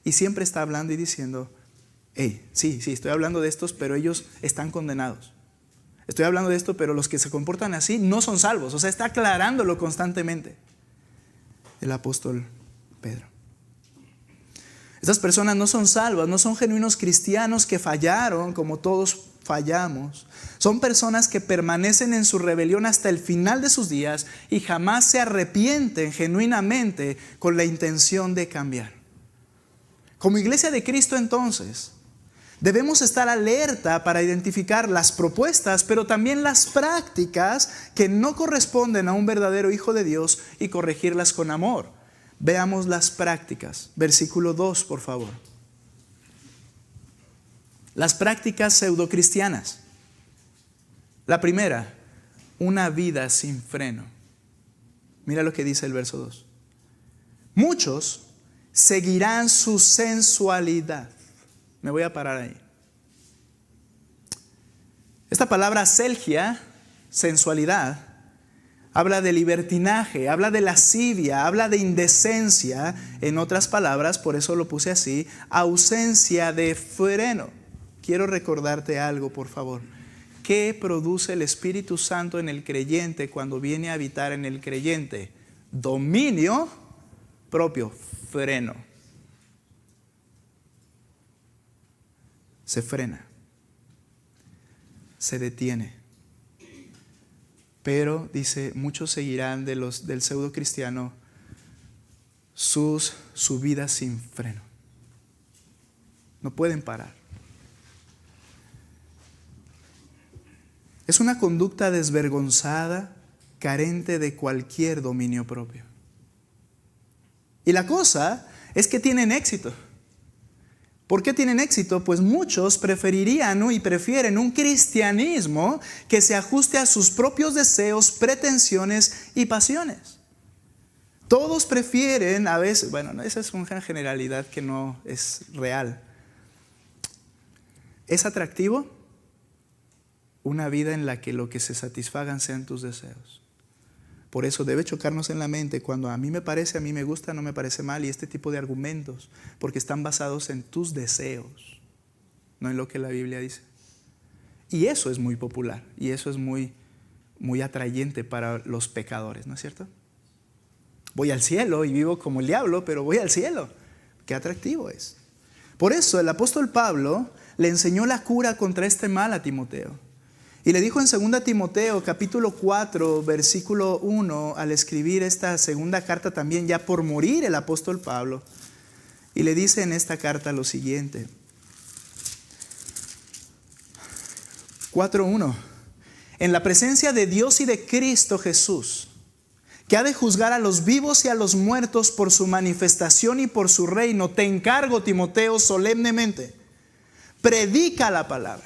Y siempre está hablando y diciendo, hey, sí, estoy hablando de estos, pero ellos están condenados. Estoy hablando de esto, pero los que se comportan así no son salvos. O sea, está aclarándolo constantemente el apóstol Pedro. Estas personas no son salvas, no son genuinos cristianos que fallaron como todos fallamos. Son personas que permanecen en su rebelión hasta el final de sus días y jamás se arrepienten genuinamente con la intención de cambiar. Como iglesia de Cristo, entonces, debemos estar alerta para identificar las propuestas, pero también las prácticas que no corresponden a un verdadero hijo de Dios y corregirlas con amor. Veamos las prácticas. Versículo 2, por favor. Las prácticas pseudocristianas. La primera, una vida sin freno. Mira lo que dice el verso 2. Muchos seguirán su sensualidad. Me voy a parar ahí. Esta palabra selgia, sensualidad, habla de libertinaje, habla de lascivia, habla de indecencia. En otras palabras, por eso lo puse así, ausencia de freno. Quiero recordarte algo, por favor. ¿Qué produce el Espíritu Santo en el creyente cuando viene a habitar en el creyente? Dominio propio, freno. Se frena, se detiene. Pero dice, muchos seguirán del pseudo cristiano su vida sin freno. No pueden parar. Es una conducta desvergonzada, carente de cualquier dominio propio. Y la cosa es que tienen éxito. ¿Por qué tienen éxito? Pues muchos preferirían y prefieren un cristianismo que se ajuste a sus propios deseos, pretensiones y pasiones. Todos prefieren, a veces, bueno, esa es una generalidad que no es real. ¿Es atractivo? Una vida en la que lo que se satisfagan sean tus deseos. Por eso debe chocarnos en la mente cuando a mí me parece, a mí me gusta, no me parece mal, y este tipo de argumentos, porque están basados en tus deseos, no en lo que la Biblia dice. Y eso es muy popular, y eso es muy atrayente para los pecadores, ¿no es cierto? Voy al cielo y vivo como el diablo, pero voy al cielo. Qué atractivo es. Por eso el apóstol Pablo le enseñó la cura contra este mal a Timoteo. Y le dijo en 2 Timoteo capítulo 4 versículo 1, al escribir esta segunda carta también ya por morir el apóstol Pablo, Y le dice en esta carta lo siguiente. 4:1. En la presencia de Dios y de Cristo Jesús, que ha de juzgar a los vivos y a los muertos por su manifestación y por su reino, te encargo, Timoteo, solemnemente, predica la palabra.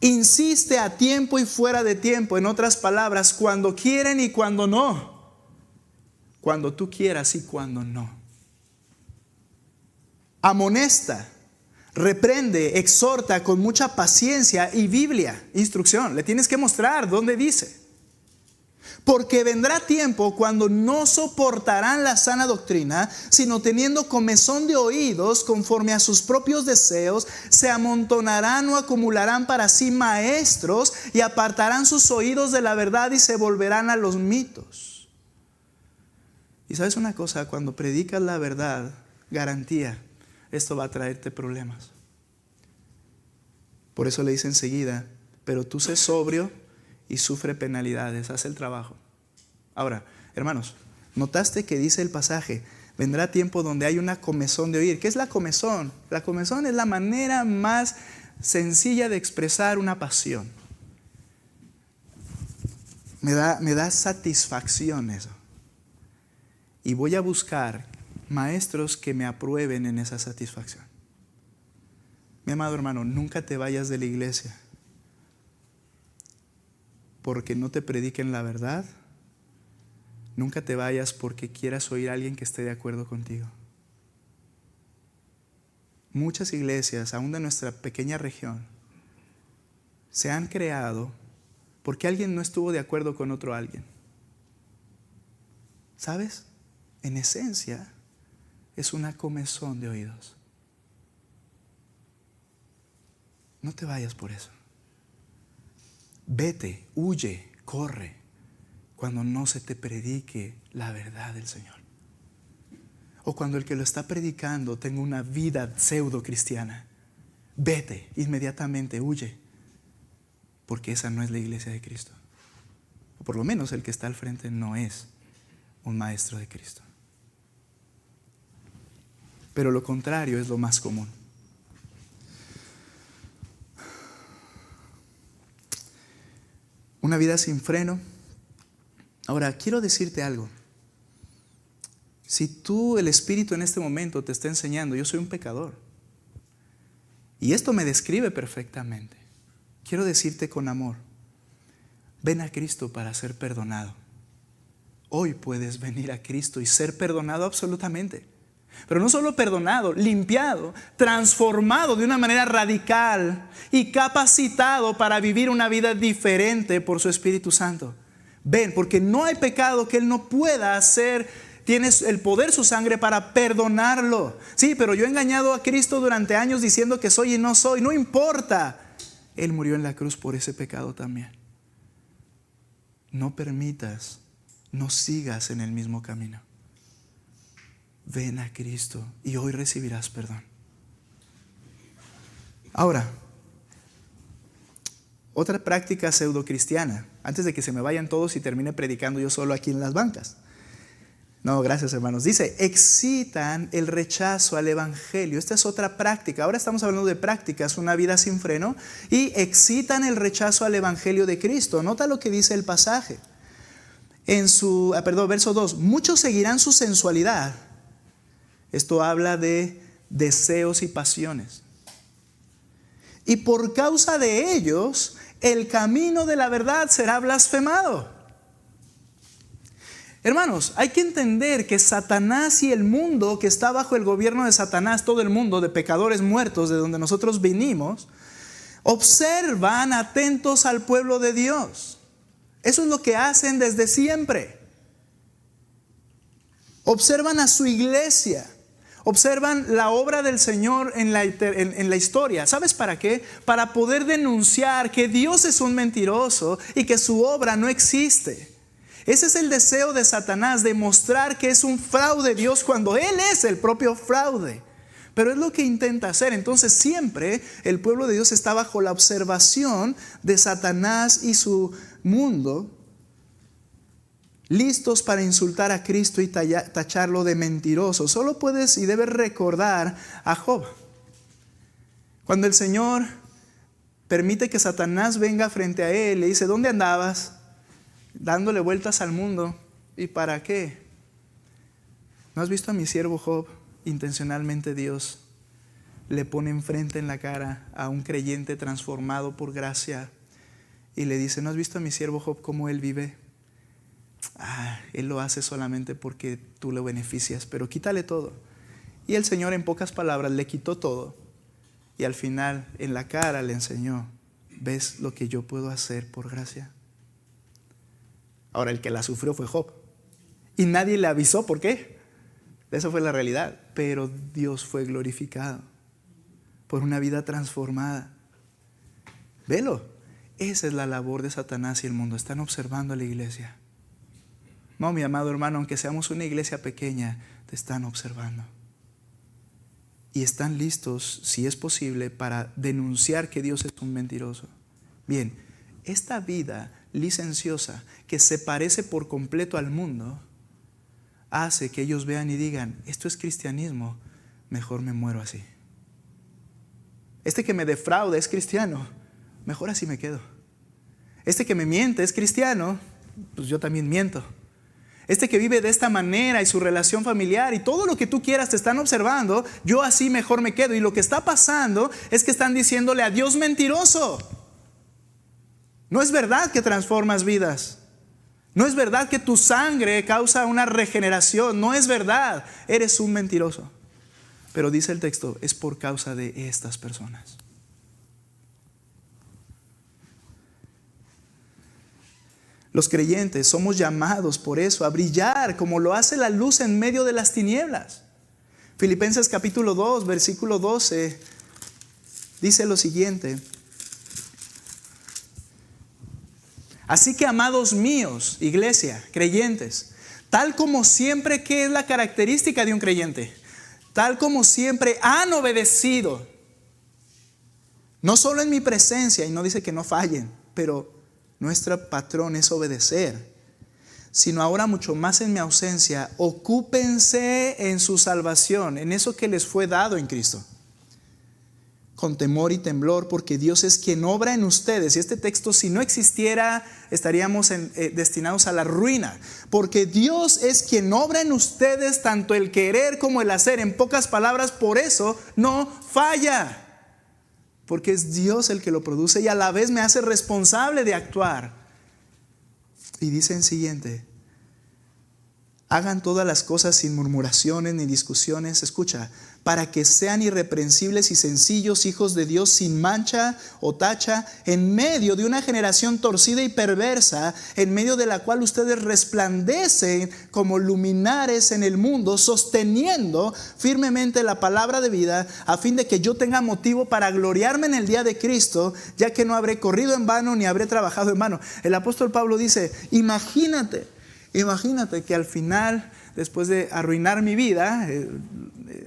Insiste a tiempo y fuera de tiempo. En otras palabras, cuando quieren y cuando no. Cuando tú quieras y cuando no. Amonesta, reprende, exhorta con mucha paciencia y Biblia, instrucción. Le tienes que mostrar dónde dice. Porque vendrá tiempo cuando no soportarán la sana doctrina, sino teniendo comezón de oídos conforme a sus propios deseos, se amontonarán o acumularán para sí maestros y apartarán sus oídos de la verdad y se volverán a los mitos. Y sabes una cosa, cuando predicas la verdad, garantía, esto va a traerte problemas. Por eso le dice enseguida, pero tú sé sobrio y sufre penalidades, haz el trabajo. Ahora, hermanos, ¿notaste que dice el pasaje? Vendrá tiempo donde hay una comezón de oír. ¿Qué es la comezón? La comezón es la manera más sencilla de expresar una pasión. Me da satisfacción eso. Y voy a buscar maestros que me aprueben en esa satisfacción. Mi amado hermano, nunca te vayas de la iglesia porque no te prediquen la verdad. Nunca te vayas porque quieras oír a alguien que esté de acuerdo contigo. Muchas iglesias, aún de nuestra pequeña región, se han creado porque alguien no estuvo de acuerdo con otro alguien. ¿Sabes? En esencia, es una comezón de oídos. No te vayas por eso. Vete, huye, corre, cuando no se te predique la verdad del Señor. O cuando el que lo está predicando tenga una vida pseudo cristiana. Vete, inmediatamente huye, porque esa no es la iglesia de Cristo. O por lo menos el que está al frente no es un maestro de Cristo. Pero lo contrario es lo más común. Una vida sin freno. Ahora, quiero decirte algo. Si tú, el Espíritu en este momento te está enseñando, yo soy un pecador, y esto me describe perfectamente, quiero decirte con amor, ven a Cristo para ser perdonado. Hoy puedes venir a Cristo y ser perdonado absolutamente. Pero no solo perdonado, limpiado, transformado de una manera radical y capacitado para vivir una vida diferente por su Espíritu Santo. Ven, porque no hay pecado que Él no pueda hacer. Tienes el poder, su sangre, para perdonarlo. Sí, pero yo he engañado a Cristo durante años diciendo que soy y no soy. No importa. Él murió en la cruz por ese pecado también. No permitas, no sigas en el mismo camino. Ven a Cristo y hoy recibirás perdón. Ahora, otra práctica pseudocristiana, antes de que se me vayan todos y termine predicando yo solo aquí en las bancas. No, gracias hermanos. Dice, excitan el rechazo al evangelio. Esta es otra práctica. Ahora estamos hablando de prácticas, una vida sin freno, y excitan el rechazo al evangelio de Cristo. Nota lo que dice el pasaje. Verso 2. Muchos seguirán su sensualidad. Esto habla de deseos y pasiones. Y por causa de ellos, el camino de la verdad será blasfemado. Hermanos, hay que entender que Satanás y el mundo que está bajo el gobierno de Satanás, todo el mundo de pecadores muertos de donde nosotros vinimos, observan atentos al pueblo de Dios. Eso es lo que hacen desde siempre. Observan a su iglesia. Observan la obra del Señor en la historia. ¿Sabes para qué? Para poder denunciar que Dios es un mentiroso y que su obra no existe. Ese es el deseo de Satanás, demostrar que es un fraude Dios cuando Él es el propio fraude. Pero es lo que intenta hacer. Entonces siempre el pueblo de Dios está bajo la observación de Satanás y su mundo. listos para insultar a Cristo y tacharlo de mentiroso. Solo puedes y debes recordar a Job. Cuando el Señor permite que Satanás venga frente a él, le dice: ¿dónde andabas? Dándole vueltas al mundo. ¿Y para qué? ¿No has visto a mi siervo Job? Intencionalmente Dios le pone enfrente en la cara a un creyente transformado por gracia y le dice: ¿no has visto a mi siervo Job cómo él vive? Él lo hace solamente porque tú lo beneficias, pero quítale todo. Y el Señor, en pocas palabras, le quitó todo y al final en la cara le enseñó: ¿ves lo que yo puedo hacer por gracia? Ahora, el que la sufrió fue Job y nadie le avisó. ¿Por qué? Esa fue la realidad. Pero Dios fue glorificado por una vida transformada. Velo. Esa es la labor de Satanás y el mundo. Están observando a la iglesia. No, mi amado hermano, aunque seamos una iglesia pequeña, te están observando. Y están listos, si es posible, para denunciar que Dios es un mentiroso. Bien, esta vida licenciosa que se parece por completo al mundo hace que ellos vean y digan: esto es cristianismo, mejor me muero así. Este que me defrauda es cristiano, mejor así me quedo. Este que me miente es cristiano, pues yo también miento. Este que vive de esta manera y su relación familiar y todo lo que tú quieras te están observando, yo así mejor me quedo. Y lo que está pasando es que están diciéndole a Dios mentiroso. No es verdad que transformas vidas. No es verdad que tu sangre causa una regeneración. No es verdad. Eres un mentiroso. Pero dice el texto, es por causa de estas personas. Los creyentes somos llamados por eso a brillar como lo hace la luz en medio de las tinieblas. Filipenses capítulo 2, versículo 12 dice lo siguiente: así que, amados míos, iglesia, creyentes, tal como siempre, ¿qué es la característica de un creyente? Tal como siempre han obedecido, no solo en mi presencia, y no dice que no fallen, pero nuestro patrón es obedecer, sino ahora mucho más en mi ausencia, ocúpense en su salvación, en eso que les fue dado en Cristo, con temor y temblor, porque Dios es quien obra en ustedes. Y este texto, si no existiera, estaríamos destinados a la ruina, porque Dios es quien obra en ustedes tanto el querer como el hacer. En pocas palabras, por eso no falla, porque es Dios el que lo produce y a la vez me hace responsable de actuar. Y dice en siguiente: hagan todas las cosas sin murmuraciones ni discusiones, escucha, para que sean irreprensibles y sencillos, hijos de Dios sin mancha o tacha, en medio de una generación torcida y perversa, en medio de la cual ustedes resplandecen como luminares en el mundo, sosteniendo firmemente la palabra de vida, a fin de que yo tenga motivo para gloriarme en el día de Cristo, ya que no habré corrido en vano ni habré trabajado en vano. El apóstol Pablo dice: imagínate que al final, después de arruinar mi vida,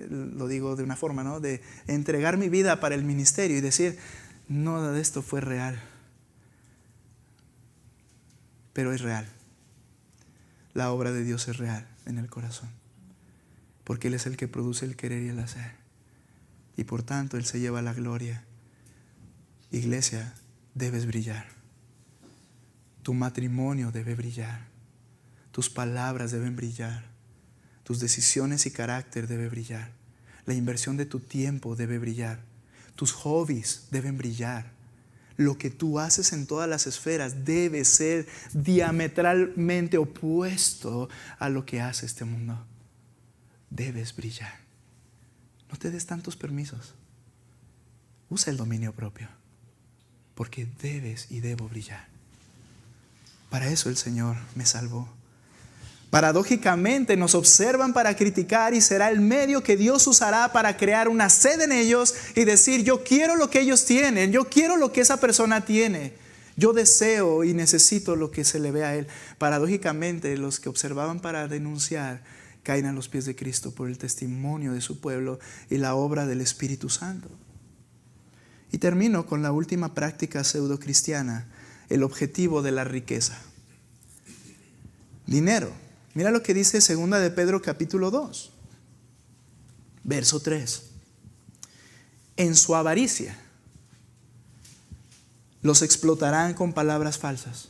lo digo de una forma, ¿no?, de entregar mi vida para el ministerio y decir: nada de esto fue real, pero es real. La obra de Dios es real en el corazón, porque Él es el que produce el querer y el hacer, y por tanto Él se lleva la gloria. Iglesia, debes brillar. Tu matrimonio debe brillar. Tus palabras deben brillar. Tus decisiones y carácter debe brillar. La inversión de tu tiempo debe brillar. Tus hobbies deben brillar. Lo que tú haces en todas las esferas debe ser diametralmente opuesto a lo que hace este mundo. Debes brillar. No te des tantos permisos. Usa el dominio propio, porque debes y debo brillar. Para eso el Señor me salvó. Paradójicamente nos observan para criticar y será el medio que Dios usará para crear una sed en ellos y decir: yo quiero lo que ellos tienen, yo quiero lo que esa persona tiene, yo deseo y necesito lo que se le ve a él. Paradójicamente, los que observaban para denunciar caen a los pies de Cristo por el testimonio de su pueblo y la obra del Espíritu Santo. Y termino con la última práctica pseudo cristiana: el objetivo de la riqueza. dinero. Mira lo que dice 2 de Pedro capítulo 2, verso 3. En su avaricia los explotarán con palabras falsas.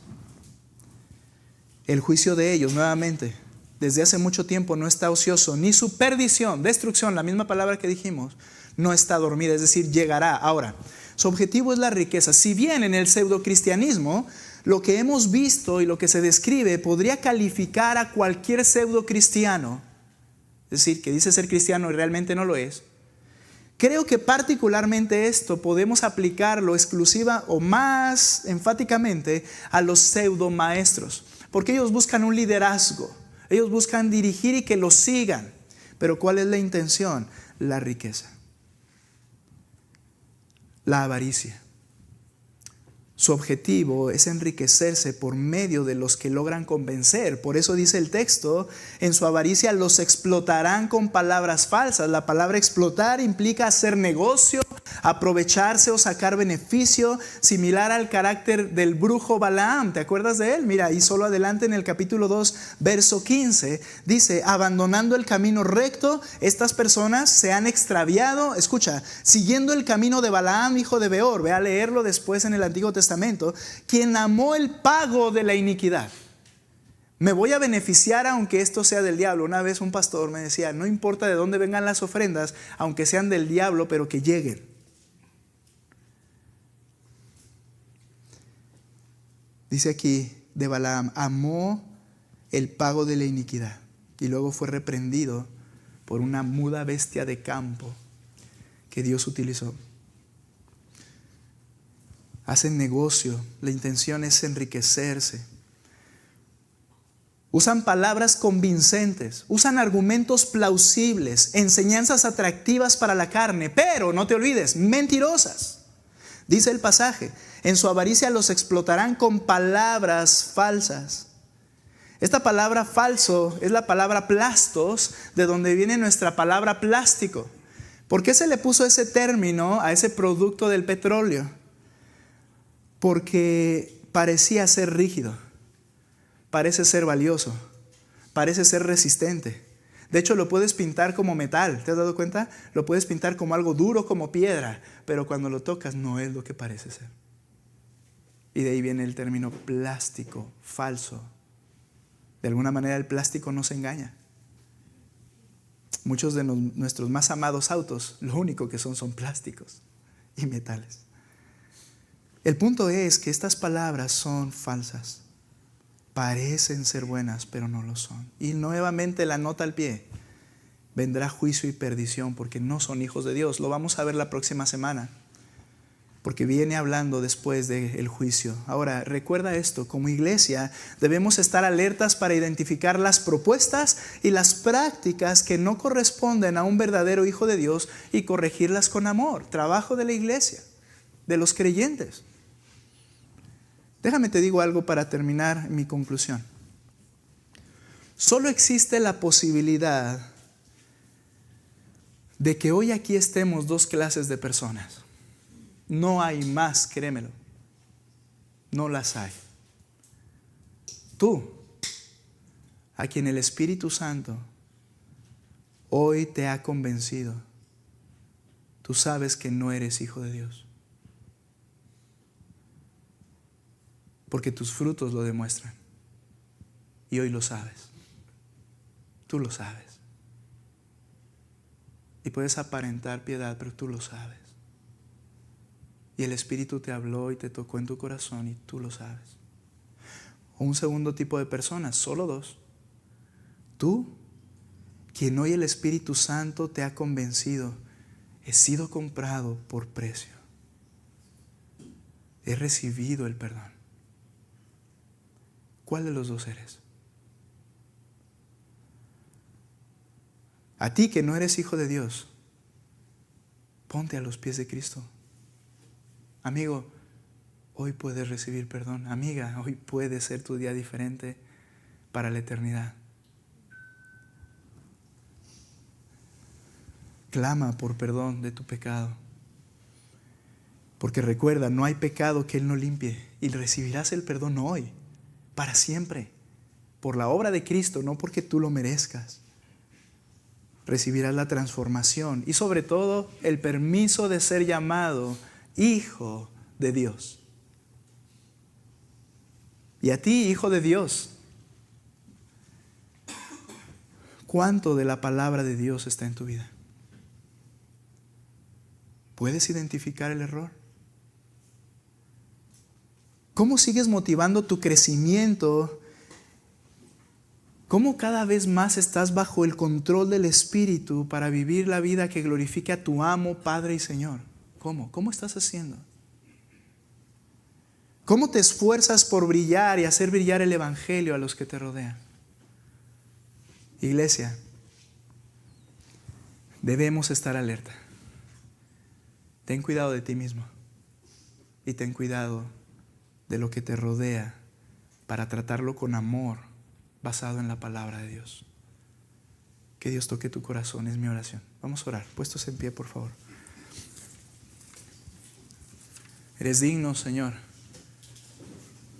El juicio de ellos, nuevamente, desde hace mucho tiempo no está ocioso, ni su perdición, destrucción, la misma palabra que dijimos, no está dormida, es decir, llegará. Ahora, su objetivo es la riqueza. Si bien en el pseudocristianismo, lo que hemos visto y lo que se describe podría calificar a cualquier pseudocristiano, es decir, que dice ser cristiano y realmente no lo es, creo que particularmente esto podemos aplicarlo exclusiva o más enfáticamente a los pseudomaestros, porque ellos buscan un liderazgo, ellos buscan dirigir y que los sigan. Pero ¿cuál es la intención? La riqueza, la avaricia. Su objetivo es enriquecerse por medio de los que logran convencer. Por eso dice el texto, en su avaricia los explotarán con palabras falsas. La palabra explotar implica hacer negocio, aprovecharse o sacar beneficio, similar al carácter del brujo Balaam. ¿Te acuerdas de él? Mira, ahí solo adelante en el capítulo 2, verso 15, dice, abandonando el camino recto, estas personas se han extraviado, escucha, siguiendo el camino de Balaam, hijo de Beor. Ve a leerlo después en el Antiguo Testamento. Quien amó el pago de la iniquidad. Me voy a beneficiar aunque esto sea del diablo. Una vez un pastor me decía, no importa de dónde vengan las ofrendas, aunque sean del diablo, pero que lleguen. Dice aquí de Balaam, amó el pago de la iniquidad y luego fue reprendido por una muda bestia de campo que Dios utilizó. Hacen negocio, la intención es enriquecerse. Usan palabras convincentes, usan argumentos plausibles, enseñanzas atractivas para la carne, pero no te olvides, mentirosas. Dice el pasaje, en su avaricia los explotarán con palabras falsas. Esta palabra falso es la palabra plastos, de donde viene nuestra palabra plástico. ¿Por qué se le puso ese término a ese producto del petróleo? Porque parecía ser rígido, parece ser valioso, parece ser resistente. De hecho, lo puedes pintar como metal, ¿te has dado cuenta? Lo puedes pintar como algo duro, como piedra, pero cuando lo tocas no es lo que parece ser. Y de ahí viene el término plástico, falso. De alguna manera el plástico nos engaña. Muchos de nuestros más amados autos, lo único que son plásticos y metales. El punto es que estas palabras son falsas. Parecen ser buenas, pero no lo son. Y nuevamente la nota al pie. Vendrá juicio y perdición porque no son hijos de Dios. Lo vamos a ver la próxima semana, porque viene hablando después del juicio. Ahora, recuerda esto, como iglesia debemos estar alertas para identificar las propuestas y las prácticas que no corresponden a un verdadero hijo de Dios y corregirlas con amor. Trabajo de la iglesia, de los creyentes. Déjame te digo algo para terminar mi conclusión. Solo existe la posibilidad de que hoy aquí estemos dos clases de personas. No hay más, créemelo. No las hay. Tú, a quien el Espíritu Santo hoy te ha convencido, tú sabes que no eres hijo de Dios. Porque tus frutos lo demuestran. Y hoy lo sabes. Tú lo sabes. Y puedes aparentar piedad, pero tú lo sabes. Y el Espíritu te habló y te tocó en tu corazón y tú lo sabes. O un segundo tipo de personas, solo dos. Tú, quien hoy el Espíritu Santo te ha convencido, he sido comprado por precio. He recibido el perdón. ¿Cuál de los dos eres? A ti que no eres hijo de Dios, ponte a los pies de Cristo. Amigo, hoy puedes recibir perdón. Amiga, hoy puede ser tu día diferente para la eternidad. Clama por perdón de tu pecado. Porque recuerda, no hay pecado que Él no limpie. Y recibirás el perdón hoy, para siempre. por la obra de Cristo, no porque tú lo merezcas. Recibirás la transformación y sobre todo el permiso de ser llamado hijo de Dios. Y a ti, hijo de Dios, ¿cuánto de la palabra de Dios está en tu vida? ¿Puedes identificar el error? ¿Cómo sigues motivando tu crecimiento? ¿Cómo cada vez más estás bajo el control del Espíritu para vivir la vida que glorifique a tu amo, Padre y Señor? ¿Cómo? ¿Cómo estás haciendo? ¿Cómo te esfuerzas por brillar y hacer brillar el Evangelio a los que te rodean? Iglesia, debemos estar alerta. Ten cuidado de ti mismo y ten cuidado de lo que te rodea para tratarlo con amor basado en la palabra de Dios. Que Dios toque tu corazón, es mi oración. Vamos a orar, puestos en pie, por favor. Eres digno, Señor,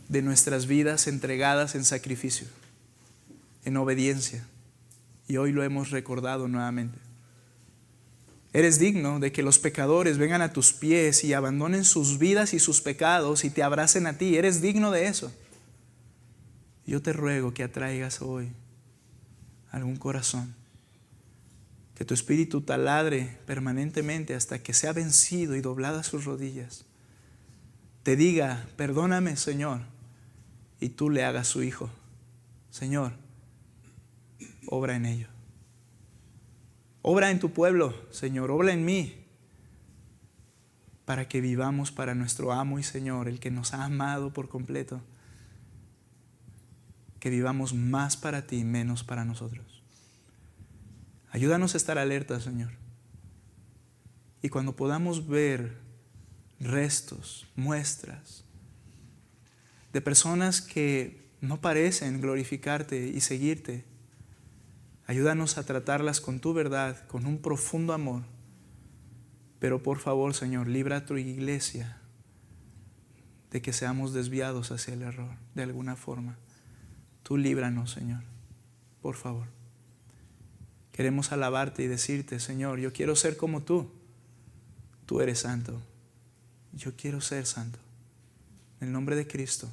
de nuestras vidas entregadas en sacrificio, en obediencia. Y hoy lo hemos recordado nuevamente. Eres digno de que los pecadores vengan a tus pies y abandonen sus vidas y sus pecados y te abracen a ti. Eres digno de eso. Yo te ruego que atraigas hoy algún corazón, que tu espíritu taladre permanentemente hasta que sea vencido y dobladas sus rodillas. Te diga, perdóname, Señor, y tú le hagas su hijo. Señor, obra en ello. Obra en tu pueblo, Señor, obra en mí, para que vivamos para nuestro amo y Señor, el que nos ha amado por completo. Que vivamos más para ti, menos para nosotros. Ayúdanos a estar alertas, Señor. Y cuando podamos ver restos, muestras de personas que no parecen glorificarte y seguirte, ayúdanos a tratarlas con tu verdad, con un profundo amor. Pero por favor, Señor, libra a tu iglesia de que seamos desviados hacia el error de alguna forma. Tú líbranos, Señor, por favor. Queremos alabarte y decirte, Señor, yo quiero ser como tú. Tú eres santo. Yo quiero ser santo. En el nombre de Cristo.